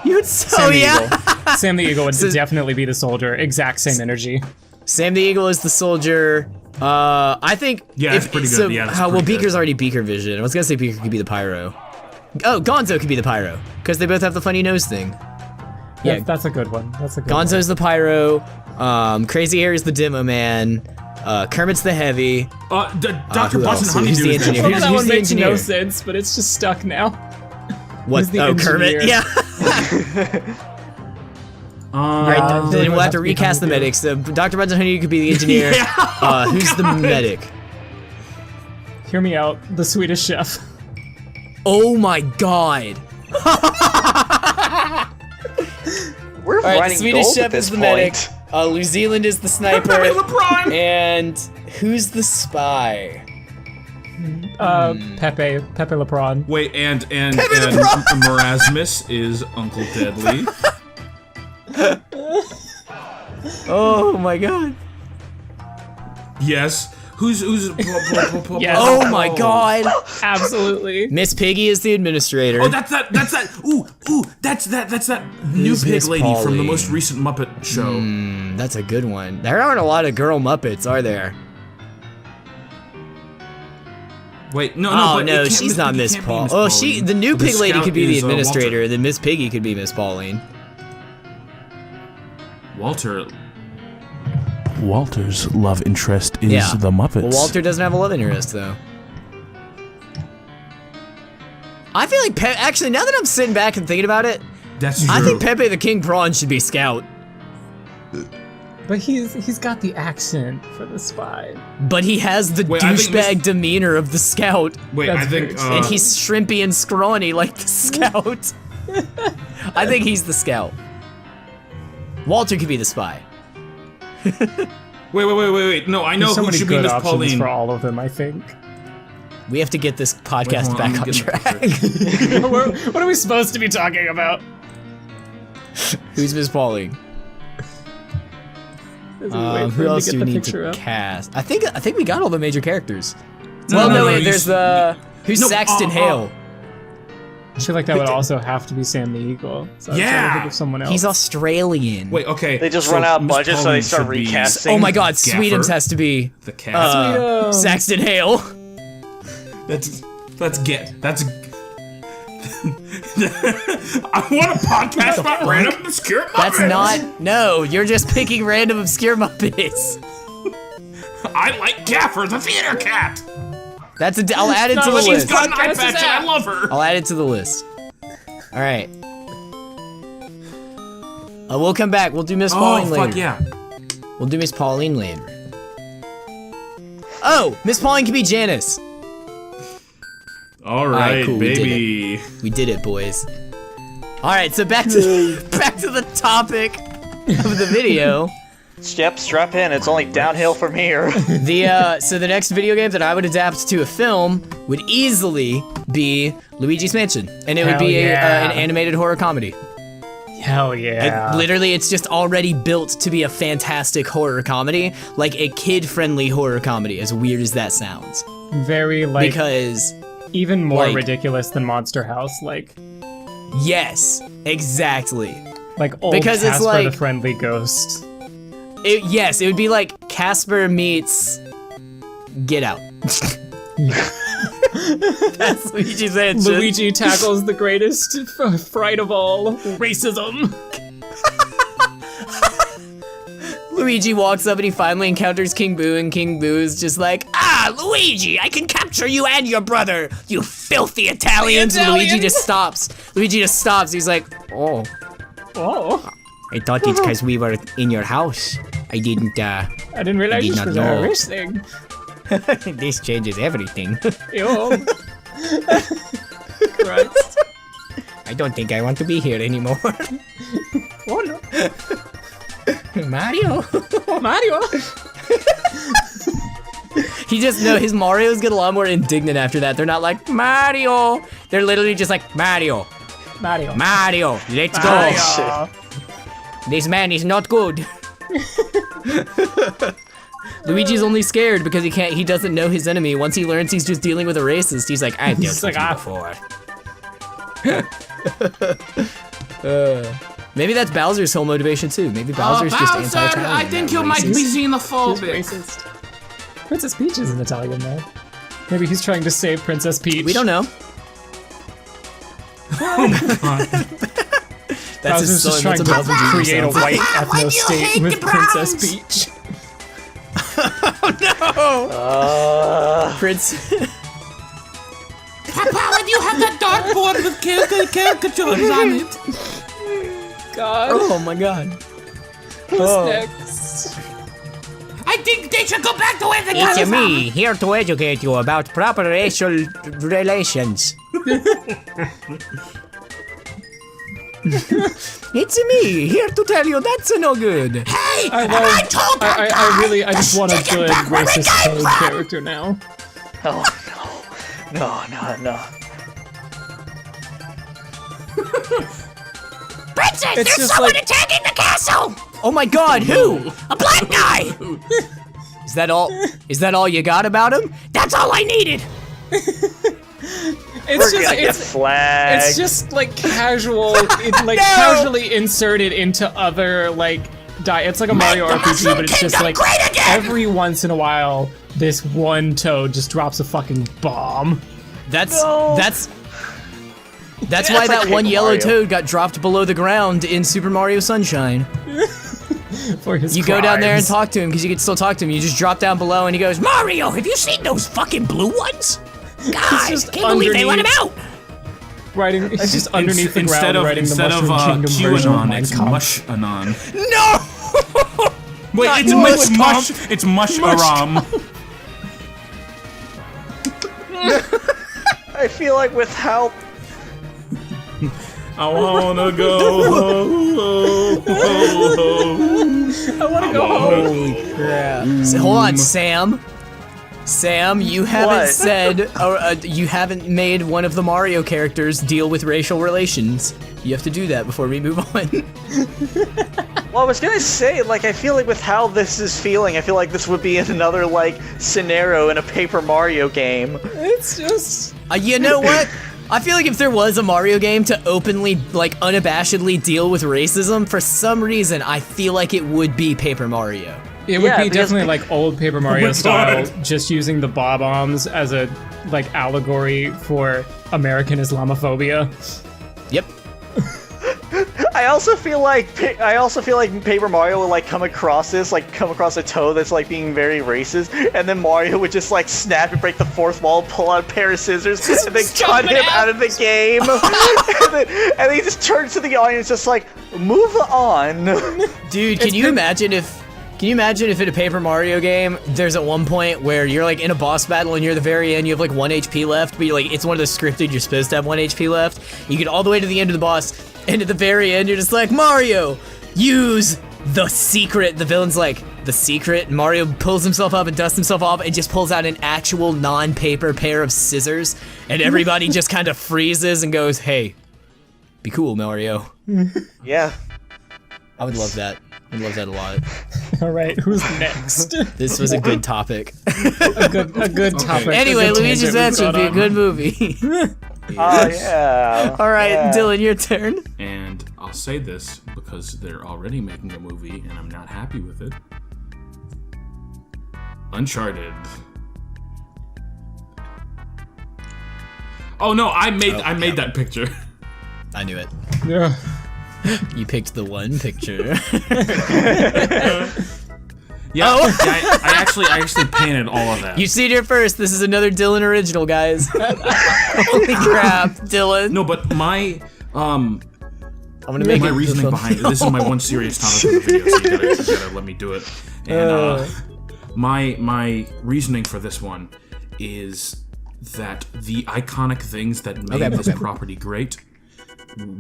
A: You would
C: Sam the
A: yeah.
C: Eagle. Sam the Eagle would
A: So-
C: definitely be the soldier. Exact same energy.
A: Sam the Eagle is the soldier. I think.
D: Yeah, that's pretty good.
A: So,
D: Yeah, that's
A: well,
D: pretty good.
A: Beaker's already Beaker Vision. I was gonna say Beaker could be the Pyro. Oh, Gonzo could be the Pyro because they both have the funny nose thing. Yeah,
C: That's a good one. That's a good
A: Gonzo's the pyro. Crazy Harry's the demo man. Kermit's the heavy.
D: Dr.
A: who
D: Bus
A: else?
D: and
A: Who's the
D: Honeydew.
A: engineer?
C: one.
A: Who's
C: That one
A: the
C: makes no
A: engineer?
C: sense, but it's just stuck now.
A: What?
C: Who's the
A: Oh, Kermit.
C: engineer?
A: Yeah. Alright, then we'll have to recast the medics. So Dr. Buns and Honey could be the engineer. Who's the medic?
C: Hear me out. The Swedish chef.
A: Oh my god.
B: We're
A: Alright, the
B: running
A: Swedish
B: gold
A: chef
B: at this
A: is the medic.
B: point.
A: New Zealand is the sniper. And who's the spy?
C: Pepe Lepron.
D: Wait, and Marasmus is Uncle Deadly.
A: Oh my god.
D: Yes. Who's
C: Yes.
A: Oh my god.
C: Absolutely.
A: Miss Piggy is the administrator.
D: Oh, that's that. That's that new
A: Who's
D: pig
A: Miss
D: lady from the
A: Polly?
D: most recent Muppet show.
A: That's a good one. There aren't a lot of girl Muppets, are there?
D: Wait, no,
A: Oh
D: but
A: no,
D: it can't-
A: she's not
D: Piggy
A: Miss
D: can't be
A: Paul.
D: Miss
A: Oh,
D: Pauline.
A: the new
D: The
A: pig lady
D: scout
A: could be the
D: is,
A: administrator. Then Miss Piggy could be Miss Pauline.
F: Walter's love interest is
A: Yeah.
F: the Muppets.
A: Well, Walter doesn't have a love interest though. I feel like actually, now that I'm sitting back and thinking about it,
D: That's true.
A: I think Pepe the King Prawn should be Scout.
C: But he's got the accent for the spy.
A: But he has the
D: Wait, I think
A: douchebag demeanor of the Scout.
D: Wait,
C: That's
D: I think.
C: very
A: And he's shrimpy and scrawny like the Scout. I think he's the Scout. Walter could be the spy.
D: Wait. No, I know
C: There's so
D: who
C: many
D: should be
C: good
D: Miss
C: options
D: Pauline.
C: for all of them, I think.
A: We have to get this podcast
D: hold on,
A: back
D: I'm
A: on
D: getting
A: track.
C: What are we supposed to be talking about?
A: Who's Miss Pauline?
C: As we wait for
A: Who
C: him
A: else
C: to
A: do
C: get
A: we
C: the
A: need
C: picture
A: to
C: up.
A: cast? I think we got all the major characters.
D: No,
A: Wait,
D: you
A: there's the who's
D: No,
A: Saxton Hale.
C: I feel like that would also have to be Sam the Eagle. So I was trying to
D: Yeah!
C: think of someone else.
A: He's Australian.
D: Wait, okay.
B: They just
D: so
B: run out of
D: Miss
B: budget, so
D: Pauline
B: they start
D: should be
B: recasting.
A: Oh my God,
D: Gaffer.
A: Sweetums has to be
D: The cat.
C: Sweetums.
A: Saxton Hale.
D: That's. I want a podcast about random obscure Muppets.
A: That's not. No, you're just picking random obscure Muppets.
D: I like Gaffer, the theater cat.
A: That's I'll add it
C: not
A: to the
C: what
D: She's
A: list.
D: got an eye
C: Podcast is
D: patch, and I
C: at.
D: love her.
A: I'll add it to the list. All right. We'll come back. We'll do Miss Pauline later.
D: fuck yeah.
A: We'll do Miss Pauline later. Oh, Miss Pauline can be Janice.
D: All right,
A: cool, we did
D: baby.
A: We did it, boys. All right, so back to the topic of the video.
B: Yep, strap in. It's only downhill from here.
A: So the next video game that I would adapt to a film would easily be Luigi's Mansion, and it would
C: Hell
A: be
C: yeah.
A: an animated horror comedy.
C: Hell yeah.
A: Literally, it's just already built to be a fantastic horror comedy, like a kid-friendly horror comedy. As weird as that sounds,
C: Very like
A: because
C: even more
A: like-
C: ridiculous than Monster House. Like
A: yes, exactly.
C: old
A: Because it's
C: Casper
A: like-
C: the Friendly Ghost.
A: Yes, it would be like Casper meets Get Out. That's Luigi's Mansion.
C: Luigi tackles the greatest fright of all, racism.
A: Luigi walks up and he finally encounters King Boo, and King Boo is just like, Luigi, I can capture you and your brother, you filthy Italians. And Luigi just stops. He's like, oh,
C: Oh,
A: I thought it's because we were in your house. I didn't,
C: I didn't realize
A: did
C: this
A: not
C: was
A: know.
C: a race thing.
A: this changes everything.
C: Ew. Christ.
A: I don't think I want to be here anymore.
C: Oh no.
A: Mario.
C: Mario.
A: He just, no, his Marios get a lot more indignant after that. They're not like, Mario. They're literally just like, Mario,
C: Mario.
A: let's go.
C: Mario.
A: This man is not good. Luigi's only scared because he doesn't know his enemy. Once he learns he's just dealing with a racist, he's like, I've dealt with you before. Maybe that's Bowser's whole motivation too. Maybe Bowser's just anti-Italian.
D: I think you might be
C: He's
D: xenophobic.
C: racist. Princess Peach is an Italian though. Maybe he's trying to save Princess Peach.
A: We don't know. That's That's his
C: Bowser's just
A: son.
C: trying
A: That's a
C: to
A: Bowser
C: create a
A: sound.
C: white ethno state with Princess Peach.
A: Prince.
D: Papa, when you have that dartboard with caricatures on it.
C: God,
A: Oh my god.
C: next?
D: I think they should go back to where the
A: It's me, here to educate you about proper racial relations. It's me, here to tell you that's no good.
C: I just want a good racist Toad character now.
B: Oh no. No.
G: Princess,
C: It's
G: there's
C: just
G: someone
C: like-
G: attacking the castle!
A: Oh my god, who?
G: A black guy!
A: Is that all? Is that all you got about him?
G: That's all I needed!
C: It's
B: We're gonna get flagged.
C: It's just like casual, casually inserted into other it's like a Mario RPG, but it's just
G: Kingdom
C: like
G: great again!
C: every once in a while, this one Toad just drops a fucking bomb.
A: That's
B: That's
A: why
B: like
A: that one
B: Paper
A: yellow
B: Mario.
A: toad got dropped below the ground in Super Mario Sunshine.
C: For his
A: You go down there and
C: crimes.
A: talk to him because you can still talk to him. You just drop down below and he goes,
G: Mario, have you seen those fucking blue ones? God,
C: just
G: can't believe they let him out!
C: Writing, it's just underneath the ground writing the
D: instead
C: Mushroom
D: of
C: Kingdom version of
D: QAnon,
C: Mein
D: it's
C: Kampf.
D: Mush Anon.
A: no!
D: Wait,
A: Not
D: it's
A: Mush
D: mush. It's Mush Aram.
B: I feel like with how
D: I wanna go.
C: I want to go home.
A: Holy crap. Hold on, Sam. Sam, you haven't
B: What?
A: said, you haven't made one of the Mario characters deal with racial relations. You have to do that before we move on.
B: Well, I was gonna say, I feel like with how this is feeling, I feel like this would be in another, scenario in a Paper Mario game.
C: It's just
A: You know what? I feel like if there was a Mario game to openly, unabashedly deal with racism, for some reason, I feel like it would be Paper Mario.
C: it would
B: Yeah,
C: be
B: because-
C: definitely like old Paper Mario
D: my
C: style,
D: God.
C: just using the bob-ombs as a allegory for American Islamophobia.
A: Yep.
B: I also feel like Paper Mario would come across a Toad that's being very racist, and then Mario would just snap and break the fourth wall, pull out a pair of scissors, and then cut him out of the game. and then he just turns to the audience, just move on.
A: Dude, can you imagine if in a Paper Mario game, there's at one point where you're in a boss battle and you're at the very end, you have 1 HP left, but you're it's one of the scripted, you're supposed to have 1 HP left. You get all the way to the end of the boss, and at the very end, you're just Mario, use the secret. The villain's the secret. Mario pulls himself up and dusts himself off and just pulls out an actual non-paper pair of scissors, and everybody just kind of freezes and goes, hey, be cool, Mario.
B: Yeah.
A: I would love that. I'd love that a lot.
C: All right, who's next?
A: This was a good topic.
C: a good topic.
A: Anyway,
C: a good
A: Luigi's
C: tangent we
A: Mansion would be a
C: brought
A: good movie.
B: Oh yeah.
A: All right,
B: Yeah.
A: Dylan, your turn.
D: And I'll say this because they're already making a movie and I'm not happy with it. Uncharted. Oh no, I made that picture.
A: I knew it.
C: on. Yeah.
A: You picked the one picture.
D: Yeah, I actually painted all of that.
A: You see it here first. This is another Dylan original, guys. Holy crap, Dylan.
D: No, but my
A: I'm gonna make
D: my
A: it
D: reasoning behind it. This is my one serious topic of the video, so you gotta let me do it. And my reasoning for this one is that the iconic things that made this property great,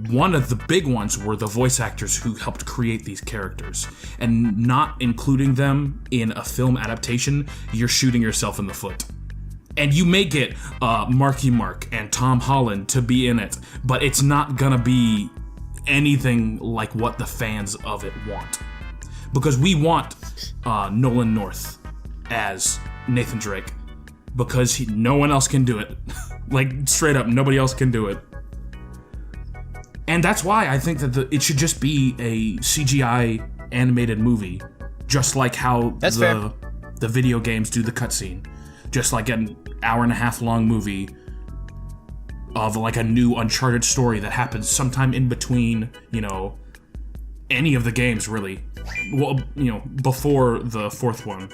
D: one of the big ones were the voice actors who helped create these characters. And not including them in a film adaptation, you're shooting yourself in the foot. And you may get Marky Mark and Tom Holland to be in it, but it's not gonna be anything like what the fans of it want. Because we want Nolan North as Nathan Drake, because no one else can do it. Straight up, nobody else can do it. And that's why I think that it should just be a CGI animated movie, just like how the video games do the cutscene. Just like an hour-and-a-half long movie of like a new Uncharted story that happens sometime in between, you know, any of the games really. Well, you know, before the fourth one,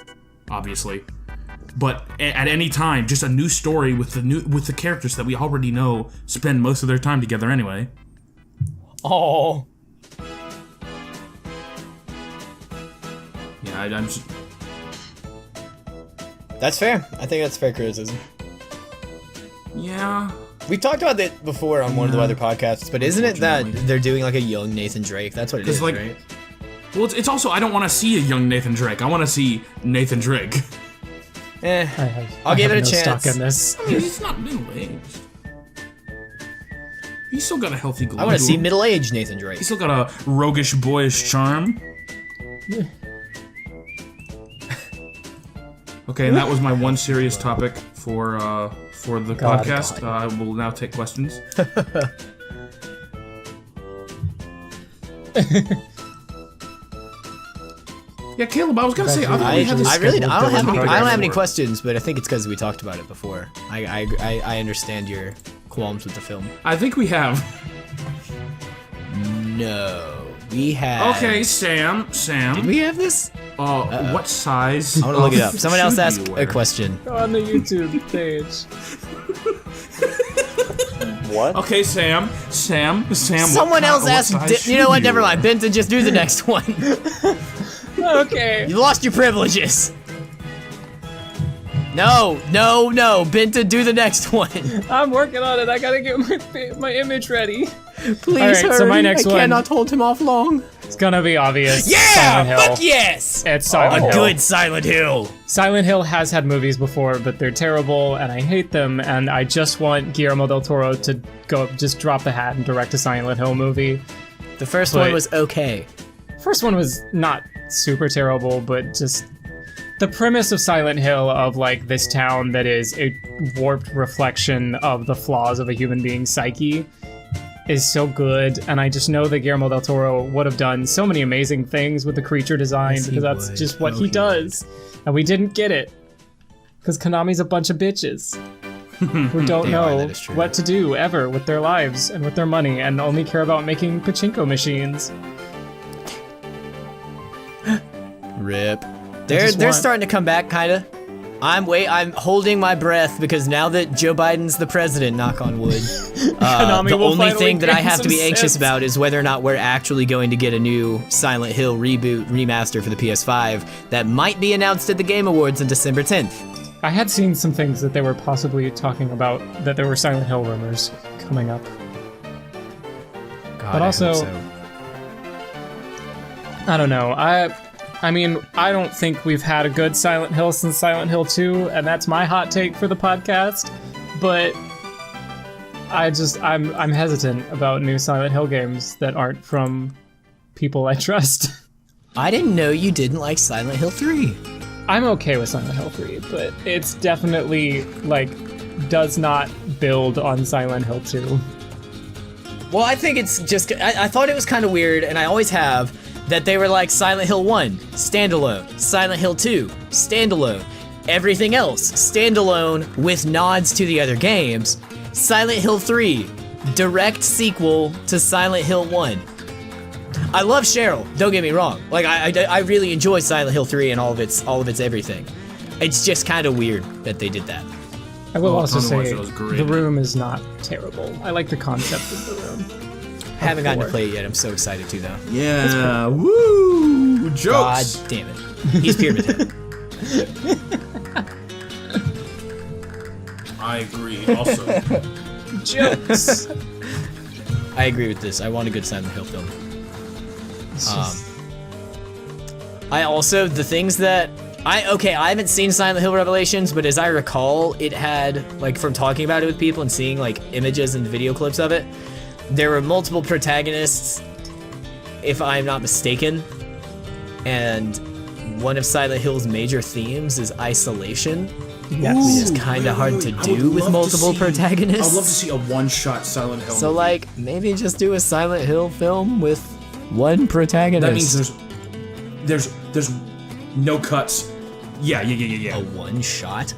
D: obviously. But at any time, just a new story with the characters that we already know spend most of their time together anyway.
C: Oh.
D: Yeah, I'm just...
A: That's fair. I think that's fair criticism.
D: Yeah.
A: We talked about that before on one of the other podcasts, but isn't it that they're doing like a young Nathan Drake? That's what it is,
D: like,
A: right?
D: Well, it's also, I don't want to see a young Nathan Drake. I want to see Nathan Drake.
A: I'll give it a chance.
C: Stock in this.
D: I mean, he's not middle-aged. He's still got a healthy glow.
A: I want to see middle-aged Nathan Drake.
D: He's still got a roguish, boyish charm. Okay, and that was my one serious topic for the podcast. I will now take questions. Yeah, Caleb, I was gonna say, I don't
A: have any questions, but I think it's because we talked about it before. I understand your qualms with the film.
D: I think we have.
A: No, we have.
D: Okay, Sam.
A: Did we have this?
D: What size?
A: I want to look it up. Someone else asked a question.
C: Go on the YouTube page.
B: What?
D: Okay, Sam.
A: Someone else asked. You know what? Never mind. Benton, just do the next one.
C: Okay.
A: You lost your privileges. No. Benton, do the next one.
C: I'm working on it. I gotta get my image ready.
A: Please hurry.
C: So my next one.
A: I cannot hold him off long.
C: It's gonna be obvious.
A: Yeah!
C: Silent Hill.
A: Fuck yes!
C: It's Silent Hill.
A: Good Silent Hill.
C: Silent Hill has had movies before, but they're terrible, and I hate them, and I just want Guillermo del Toro to just drop the hat and direct a Silent Hill movie.
A: The first one was okay.
C: First one was not super terrible, but just the premise of Silent Hill of like this town that is a warped reflection of the flaws of a human being's psyche is so good, and I just know that Guillermo del Toro would have done so many amazing things with the creature design, because that's just what he does. And we didn't get it because Konami's a bunch of bitches who don't know what to do ever with their lives and with their money, and only care about making pachinko machines.
A: Rip. They're starting to come back, kinda. I'm holding my breath because now that Joe Biden's the president, knock on wood, the only thing that I have to be anxious about is whether or not we're actually going to get a new Silent Hill remaster for the PS5 that might be announced at the Game Awards on December 10th.
C: I had seen some things that they were possibly talking about, that there were Silent Hill rumors coming up.
A: God,
C: but also,
A: I hope so.
C: I don't know. I mean, I don't think we've had a good Silent Hill since Silent Hill 2, and that's my hot take for the podcast. But I'm hesitant about new Silent Hill games that aren't from people I trust.
A: I didn't know you didn't like Silent Hill 3.
C: I'm okay with Silent Hill 3, but it's definitely, like, does not build on Silent Hill 2.
A: Well, I think it's just, I thought it was kind of weird, and I always have, that they were like Silent Hill 1, standalone, Silent Hill 2, standalone, everything else, standalone with nods to the other games, Silent Hill 3, direct sequel to Silent Hill 1. I love Cheryl, don't get me wrong. Like, I really enjoy Silent Hill 3 and all of its everything. It's just kind of weird that they did that.
C: I will also say, The Room is not terrible. I like the concept of The Room.
A: I haven't gotten to play it yet. I'm so excited to, though.
D: Yeah, woo! Jokes!
A: God damn it. He's Pyramid Head.
D: I agree, also.
C: Jokes!
A: I agree with this. I want a good Silent Hill film. I also, the things that... I haven't seen Silent Hill Revelations, but as I recall, it had, like, from talking about it with people and seeing, like, images and video clips of it, there were multiple protagonists, if I'm not mistaken, and one of Silent Hill's major themes is isolation, which is kind of hard to do with multiple protagonists.
D: I'd love to see a one-shot Silent Hill.
A: So, like, maybe just do a Silent Hill film with one protagonist.
D: That means there's no cuts. Yeah.
A: A one shot?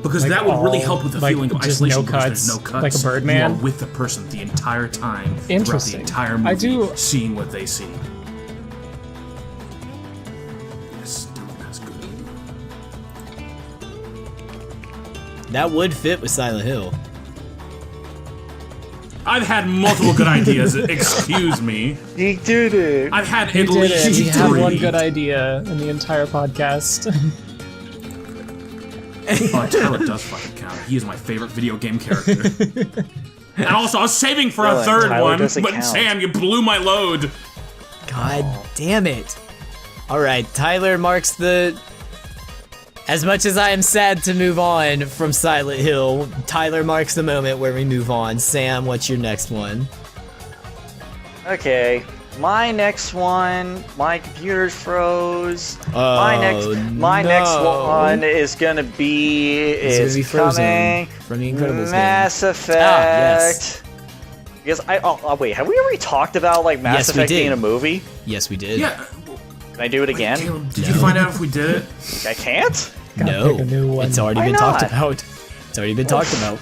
D: Because
C: Like
D: that would really
C: all-
D: help with the
C: like
D: feeling of
C: just
D: isolation
C: no
D: because
C: cuts,
D: there's no cuts.
C: like a Birdman?
D: You are with the person the entire time throughout the
C: Interesting.
D: entire movie,
C: I do-
D: seeing what they see. Yes, dude, that's good.
A: That would fit with Silent Hill.
D: I've had multiple good ideas. Excuse me.
B: He did it.
D: I've had
C: He
D: at
C: did
D: least
C: it. He had
D: three.
C: one good idea in the entire podcast.
D: Oh, Tyler does fucking count. He is my favorite video game character. And also, I was saving for a
B: Dylan,
D: third
B: Tyler
D: one,
B: doesn't
D: but
B: count.
D: Sam, you blew my load.
A: God damn it. Alright, Tyler marks the... As much as I am sad to move on from Silent Hill, Tyler marks the moment where we move on. Sam, what's your next one?
B: Okay, my next one, my computer froze.
A: Oh,
B: My next
A: no.
B: one is gonna be
A: It's gonna be Frozen
B: coming
A: from the Incredibles
B: Mass Effect.
A: yes.
B: Because wait, have we already talked about like Mass
A: Yes, we
B: Effect
A: did.
B: being a movie?
A: Yes, we did.
D: Yeah.
B: Can I do it again?
D: Caleb, did you find out if we did it?
B: I can't?
A: No,
C: pick a new one.
A: it's already
B: Why
A: been talked
B: not?
A: about. It's already been talked about.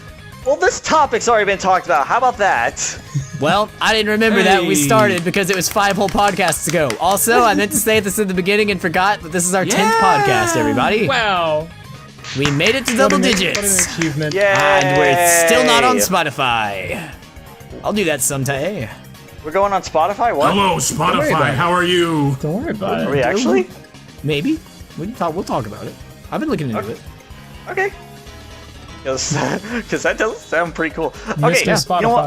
B: Well, this topic's already been talked about. How about that?
A: Well, I didn't remember that when we
D: Hey.
A: started because it was 5 whole podcasts ago. Also, I meant to say this at the beginning and forgot that this is our 10th podcast, everybody.
C: Wow.
A: We made it to double
C: What an
A: digits.
C: achievement.
B: Yeah.
A: And we're still not on Spotify. I'll do that sometime.
B: We're going on Spotify? What?
D: Hello,
A: worry about
D: Spotify.
A: it.
D: How are you?
C: Don't worry about
B: Are
C: it.
B: we actually?
A: Maybe. We'll talk about it. I've been looking into it.
B: Okay. Because that does sound pretty cool.
C: Mr.
B: Okay, you know what?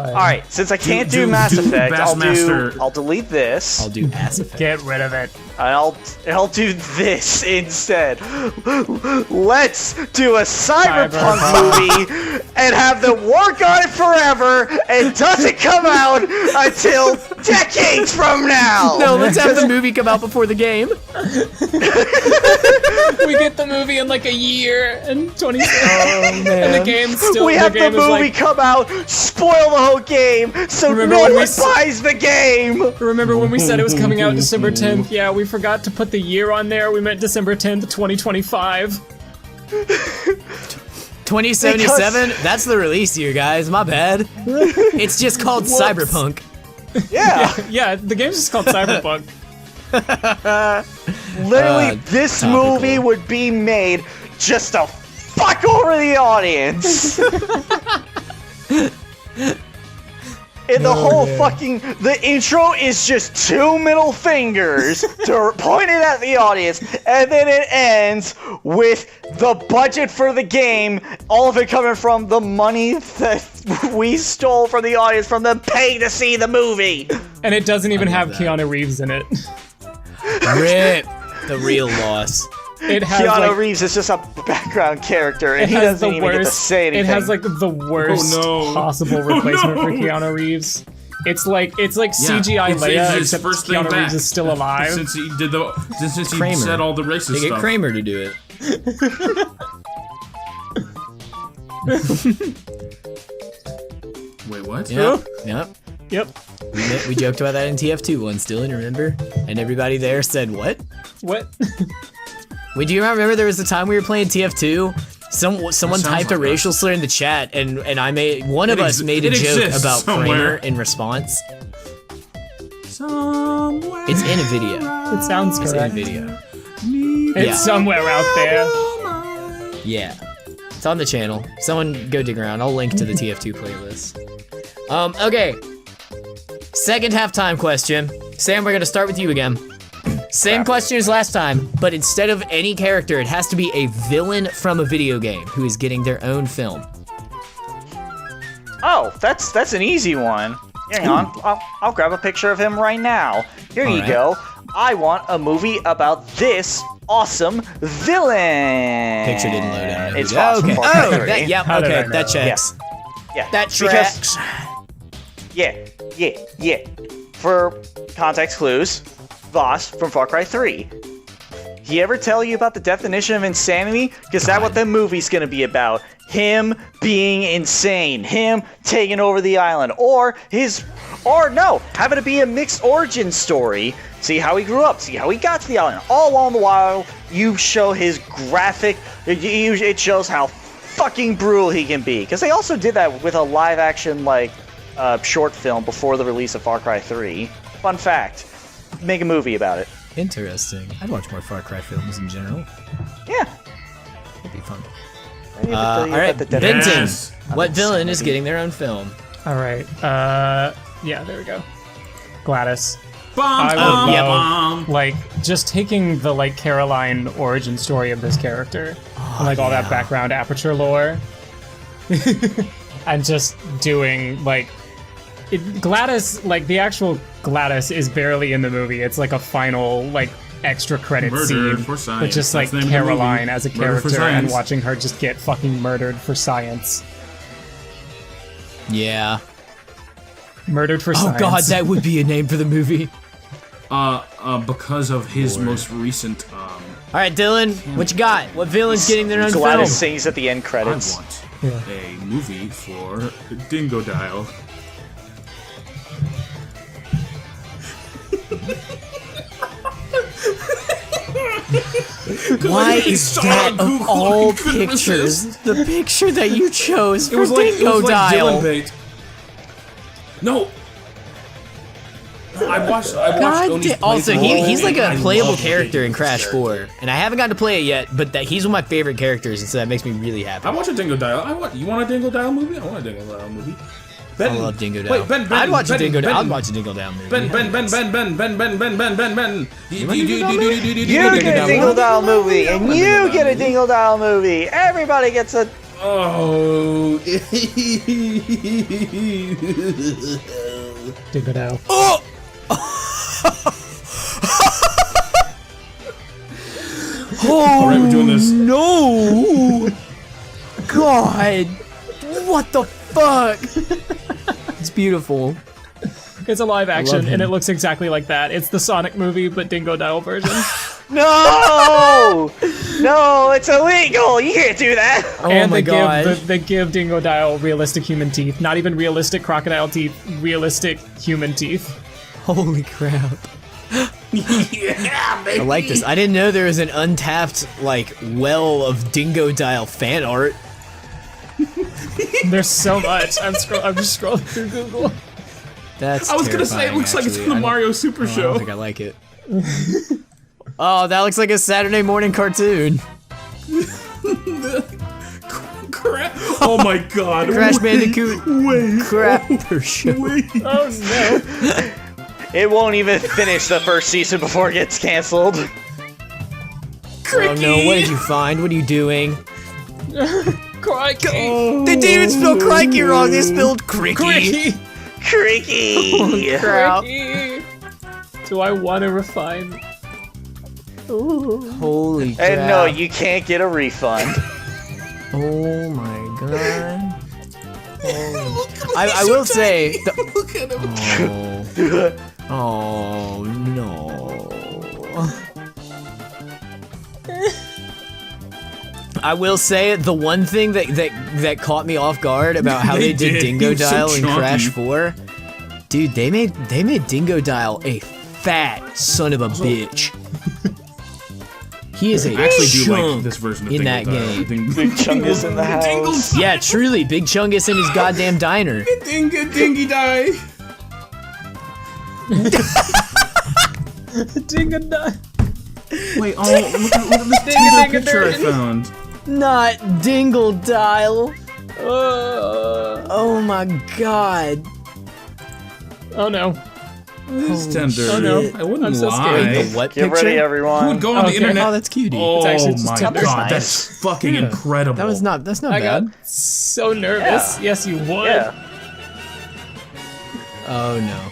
C: Spotify.
B: All right, since I can't do
D: do
B: Mass Effect,
D: Bassmaster.
B: I'll delete this.
A: I'll do Mass Effect.
C: Get rid of it.
B: And I'll do this instead. Let's do a cyberpunk movie and have them work on it forever and doesn't come out until decades from now.
A: No, let's have the movie come out before the game.
C: We get the movie in like a year and 20 and the game's still
B: We have the
C: game is
B: movie
C: like,
B: come out, spoil the whole game, so
C: Remember
B: no
C: when we
B: one
C: s-
B: buys the game.
C: remember when we said it was coming out December 10th? Yeah, we forgot to put the year on there. We meant December 10th, 2025.
A: 2077? That's the release year, guys. My bad. It's just called Cyberpunk.
B: Yeah,
C: Yeah, the game's just called Cyberpunk.
B: literally, this
A: topical.
B: movie would be made just to fuck over the audience. And the whole the intro is just 2 middle fingers pointed at the audience, and then it ends with the budget for the game, all of it coming from the money that we stole from the audience, from them paying to see the movie.
C: And it doesn't even have
A: that.
C: Keanu Reeves in it.
A: Rip. The real loss.
C: It has
B: Keanu
C: like
B: Reeves is just a background character, and
C: it
B: he
C: has
B: doesn't
C: the
B: even get to
C: worst.
B: say anything.
C: It has like the worst
D: Oh, no.
C: possible
D: Oh,
C: replacement for
D: no.
C: Keanu Reeves. It's like
D: Yeah,
C: CGI
D: it's
C: Leia,
D: his
C: except
D: first thing
C: Keanu
D: back.
C: Reeves is still alive.
D: Since he did since he
A: Kramer.
D: said all the racist
A: They get
D: stuff.
A: Kramer to do it.
D: Wait, what?
A: Yep. Yep.
C: Yep.
A: We joked about that in TF2 once, Dylan, remember? And everybody there said, what?
C: What?
A: Wait, do you remember there was a time we were playing TF2? Someone
D: sounds
A: typed a
D: like
A: racial slur in the chat, and I made one of
D: It
A: us
D: ex-
A: made a
D: it
A: joke
D: exists
A: about
D: somewhere.
A: Kramer in response.
D: Somewhere.
A: It's in a video.
C: It sounds
A: It's in a
C: correct.
A: video.
C: It's
A: Yeah.
C: somewhere out there.
A: Yeah. It's on the channel. Someone go dig around. I'll link to the TF2 playlist. Okay. Second halftime question. Sam, we're gonna start with you again. Same question as last time, but instead of any character, it has to be a villain from a video game who is getting their own film.
B: Oh, that's an easy one. Hang on, I'll grab a picture of him right now. Here you
A: Alright.
B: go. I want a movie about this awesome villain.
A: Picture didn't load out.
B: It's
A: Oh,
B: Fox from
A: okay.
B: Far Cry
A: Oh,
B: 3.
A: that, yep,
C: How did I
A: okay,
C: know?
A: that checks.
B: Yeah,
A: That
B: because-
A: tracks.
B: Yeah. For context clues, Voss from Far Cry 3. He ever tell you about the definition of insanity? Because that's what the movie's gonna be about. Him being insane. Him taking over the island. Or having it be a mixed origin story. See how he grew up. See how he got to the island. All along the while, you show his graphic. It shows how fucking brutal he can be. Because they also did that with a live-action like short film before the release of Far Cry 3. Fun fact: make a movie about it.
A: Interesting. I'd watch more Far Cry films in general.
B: Yeah.
A: That'd be fun.
B: All
A: Alright, Benton,
D: Yes.
A: what villain is getting their own film?
C: All right. Yeah, there we go. Gladys.
D: Bombs,
C: I would
D: bomb,
C: love,
D: bomb.
C: like, just taking the, like, Caroline origin story of this character, and, like, all that background Aperture lore, and just doing, like, Gladys, like, the actual Gladys is barely in the movie. It's, like, a final, like, extra credit
D: Murdered
C: scene
D: for science.
C: with just, like,
D: That's the name of the
C: Caroline
D: movie.
C: as a
D: Murder for
C: character and
D: science.
C: watching her just get fucking murdered for science.
A: Yeah.
C: Murdered for
A: Oh
C: science.
A: god, that would be a name for the movie.
D: Because of his most recent,
A: Alright, Dylan, what you got? What villain's getting their own
B: Gladys
A: film?
B: sings at the end
D: I
B: credits.
D: want
C: Yeah.
D: a movie for Dingo Dial.
A: Why
D: He
A: is
D: saw
A: that
D: it on
A: of
D: Google,
A: all
D: he couldn't
A: pictures
D: resist.
A: the picture that you chose for
D: It was
A: Dingo
D: like
A: Dial?
D: Dylan bait. No. I watched
A: God
D: Oni's
A: damn. Also,
D: playthrough.
A: he's like a
D: I
A: playable
D: love
A: character in
D: Dingo
A: Crash
D: character.
A: 4, and I haven't gotten to play it yet, but that he's one of my favorite characters, and so that makes me really happy.
D: I watch a Dingo Dial. You want a Dingo Dial movie? I want a Dingo Dial movie. Ben,
A: I love Dingo Dial.
D: Wait, Ben,
A: I'd watch a Dingo Dial.
D: Ben,
A: I'd watch a Dingo Dial movie.
D: Ben.
B: You get a Dingle Dial movie, and you get a Dingle Dial movie. Everybody gets a.
D: Oh.
C: Dig it out.
D: All right, we're doing this.
A: No! God! What the fuck? It's beautiful.
C: It's a live action,
A: him.
C: and it looks exactly like that. It's the Sonic movie, but Dingo Dial version.
B: No! No, it's illegal. You can't do that.
A: Oh
C: And
A: my god.
C: they give Dingo Dial realistic human teeth. Not even realistic crocodile teeth, realistic human teeth.
A: Holy crap.
D: Yeah, baby.
A: I like this. I didn't know there was an untapped, like, well of Dingo Dial fan art.
C: There's so much. I'm just scrolling through Google.
A: That's
D: I was gonna say it
A: terrifying,
D: looks like it's
A: actually.
D: from the
A: I don't-
D: Mario Super
A: I
D: Show.
A: don't think I like it. Oh, that looks like a Saturday morning cartoon.
D: Crap. Oh my god.
A: Crash
D: Wait,
A: Bandicoot
D: Wait.
A: Crapper Show.
D: Wait.
C: Oh no.
B: It won't even finish the first season before it gets canceled.
A: Oh no, what did you find? What are you doing?
C: Crikey.
A: They didn't even spell crikey wrong, they spelled cricky.
B: Creaky.
A: Crap.
C: Crikey. Do I want to refine?
A: Holy crap.
B: And no, you can't get a refund.
A: Oh my god. I will say.
D: Look at him.
A: Oh no. I will say the one thing that caught me off guard about how they did
D: did.
A: Dingo
D: He was so
A: Dial in
D: chunky.
A: Crash 4, dude, they made Dingo Dial a fat son of a bitch. He is a
D: I actually do like
A: chunk
D: this version of
A: in
D: Dingo
A: that
D: Dial.
A: game.
B: Big Chungus in the house.
A: Yeah, truly, Big Chungus in his goddamn diner.
D: Dingy die.
C: Dingo Dial.
D: Wait, oh, look at this Tinder picture I found.
A: Not Dingle Dial. Oh my god.
C: Oh no.
D: This tender.
C: Oh, no.
D: I wouldn't
C: I'm so
D: lie.
C: scared.
A: Wait, the what
B: Get
A: picture?
B: ready,
D: Who
B: everyone.
D: would go on the
C: Okay.
D: internet?
A: Oh, that's cutie.
D: Oh
C: It's actually just
D: my
C: Tinder's
D: god,
B: nice.
D: that's fucking incredible.
A: That's not
C: I
A: bad.
C: got so nervous.
B: Yeah.
C: Yes, you would.
B: Yeah.
A: Oh no.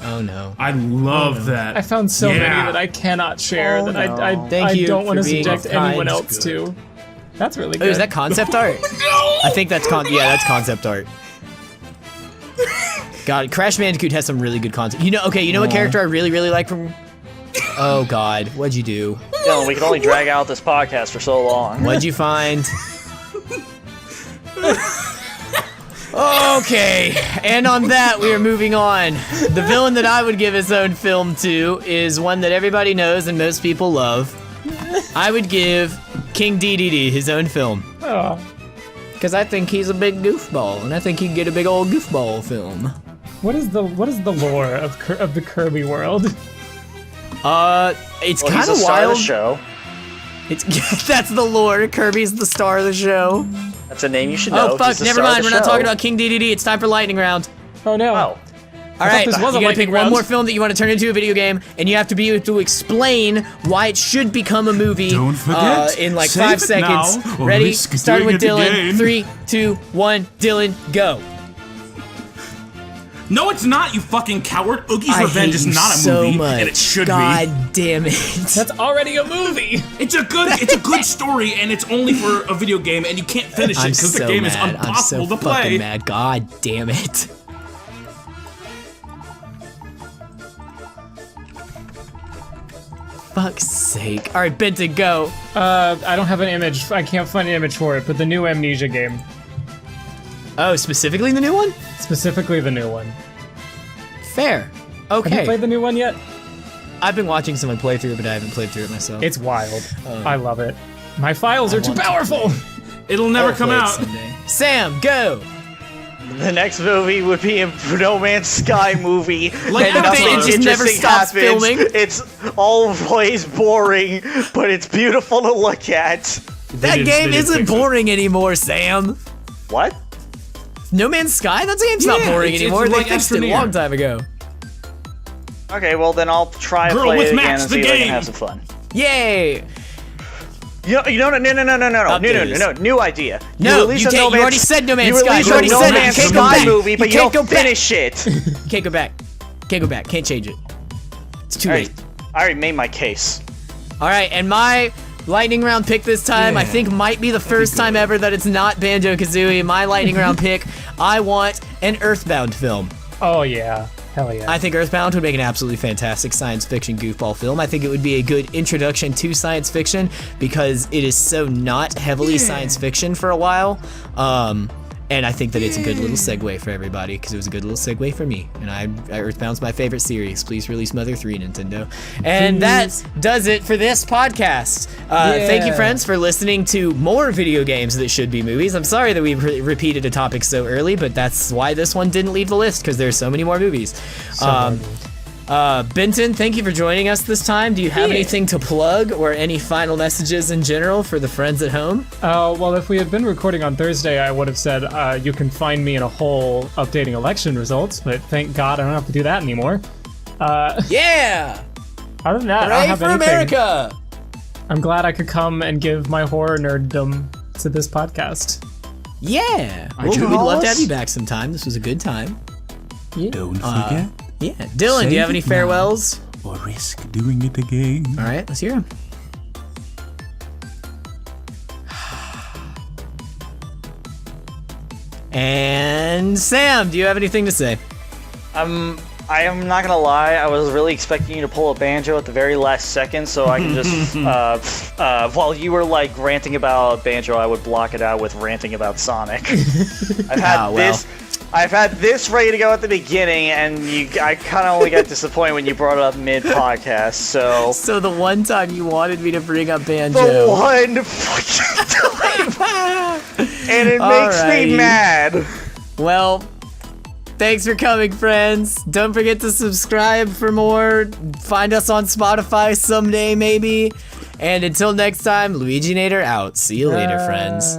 A: Oh no.
D: I love that.
C: I found so
D: Yeah.
C: many that I cannot share that I
A: Thank you
C: don't want to
A: for being
C: subject
A: kind.
C: anyone else to. That's really
A: Oh,
C: good.
A: is that concept art? I think that's that's concept art. God, Crash Bandicoot has some really good concept. You know what character I really like from? Oh God, what'd you do?
B: Dylan, we can only drag out this podcast for so long.
A: What'd you find? Okay, and on that we are moving on. The villain that I would give his own film to is one that everybody knows and most people love. I would give King DDD his own film. Because I think he's a big goofball, and I think he'd get a big old goofball film.
C: What is the lore of the Kirby world?
A: It's
B: Well,
A: kind
B: he's
A: of
B: the star of
A: wild.
B: the show.
A: It's that's the lore. Kirby's the star of the show.
B: That's a name you should know.
A: Oh fuck!
B: He's the
A: Never
B: star of
A: mind.
B: the
A: We're not
B: show.
A: talking about King DDD. It's time for lightning round.
C: Oh no.
B: Oh.
A: All right,
C: this
A: you
C: was a
A: gotta
C: lightning
A: pick one
C: round.
A: more film that you want to turn into a video game, and you have to be able to explain why it should become a movie.
D: Don't forget,
A: in like
D: save
A: 5
D: it
A: seconds.
D: now, or
A: Ready?
D: risk
A: Starting
D: doing
A: with
D: it
A: Dylan.
D: again.
A: 3, 2, 1. Dylan, go.
D: No, it's not, you fucking coward. Oogie's
A: I
D: Revenge
A: hate
D: is
A: you
D: not a
A: so
D: movie,
A: much.
D: and it should
A: God
D: be.
A: damn it.
C: That's already a movie.
D: It's a good story, and it's only for a video game, and you can't finish it
A: I'm
D: because
A: so
D: the game is
A: mad.
D: impossible
A: I'm so
D: to play.
A: fucking mad. God damn it. Fuck's sake. All right, Benton, go.
C: I don't have an image. I can't find an image for it, but the new Amnesia game.
A: Oh, specifically the new one?
C: Specifically the new one.
A: Fair.
C: Have you
A: Okay.
C: played the new one yet?
A: I've been watching someone play through it, but I haven't played through it myself.
C: It's wild. I love it. My files are too
A: want to
C: powerful.
D: It'll never
A: I'll
D: come
A: play it
D: out.
A: someday. Sam, go.
B: The next movie would be a No Man's Sky movie.
D: Like
B: and
D: Avatar.
B: nothing
A: It just never
B: interesting
A: stops
B: happens.
A: filming.
B: It's always boring, but it's beautiful to look at.
A: That
D: They
A: game
D: did
A: isn't
D: fix it.
A: boring anymore, Sam.
B: What?
A: No Man's Sky? That game's not
D: Yeah,
A: boring
D: it's
A: anymore. They
D: like
A: fixed it a
D: Astroneer.
A: long time ago.
B: Okay, well then I'll try and
D: Girl
B: play
D: with
B: it again
D: Max,
B: and
D: the
B: see if I
D: game.
B: can have some fun.
A: Yay!
B: No,
A: Updates.
B: new idea.
A: No,
B: release
A: you
B: a
A: can't.
B: No
A: You
B: Man's-
A: already said No Man's
B: you
A: Sky.
B: release
A: You
B: a
A: already
B: No
A: said it.
B: Man's
A: You can't
B: Sky
A: go back.
B: movie, but
A: You
B: you
A: can't
B: don't
A: go back.
B: finish it.
A: You can't go back. Can't go back. Can't change it. It's too late.
B: I already made my case.
A: All right, and my lightning round pick this time, I think might be the first time ever that it's not Banjo-Kazooie. My lightning round pick, I want an Earthbound film.
C: Oh yeah. Hell yeah.
A: I think Earthbound would make an absolutely fantastic science fiction goofball film. I think it would be a good introduction to science fiction because it is so not heavily science fiction for a while. And I think that it's a good little segue for everybody because it was a good little segue for me. And Earthbound's my favorite series. Please release Mother 3, Nintendo. And that does it for this podcast. Thank you, friends, for listening to more video games that should be movies. I'm sorry that we repeated a topic so early, but that's why this one didn't leave the list because there's so many more movies. Benton, thank you for joining us this time. Do you have anything to plug or any final messages in general for the friends at home?
C: Well, if we had been recording on Thursday, I would have said you can find me in a hole updating election results, but thank God I don't have to do that anymore.
A: Yeah!
C: Other than that, I don't
A: Hooray
C: have
A: for
C: anything.
A: America!
C: I'm glad I could come and give my horror nerddom to this podcast.
A: Yeah! We'd love to have you back sometime. This was a good time.
F: Don't forget,
A: Yeah. Dylan, do you have any
F: Save it now.
A: farewells?
F: or risk doing it again.
A: All right, let's hear them. And Sam, do you have anything to say?
B: I am not gonna lie, I was really expecting you to pull a banjo at the very last second so I can just, while you were like ranting about banjo, I would block it out with ranting about Sonic. I've had this ready to go at the beginning, and I kind of only got disappointed when you brought it up mid-podcast, so...
A: So the one time you wanted me to bring up Banjo.
B: The one fucking time! And it makes
A: Alrighty.
B: me mad!
A: Well, thanks for coming, friends. Don't forget to subscribe for more. Find us on Spotify someday, maybe. And until next time, Luiginator out. See you later, friends.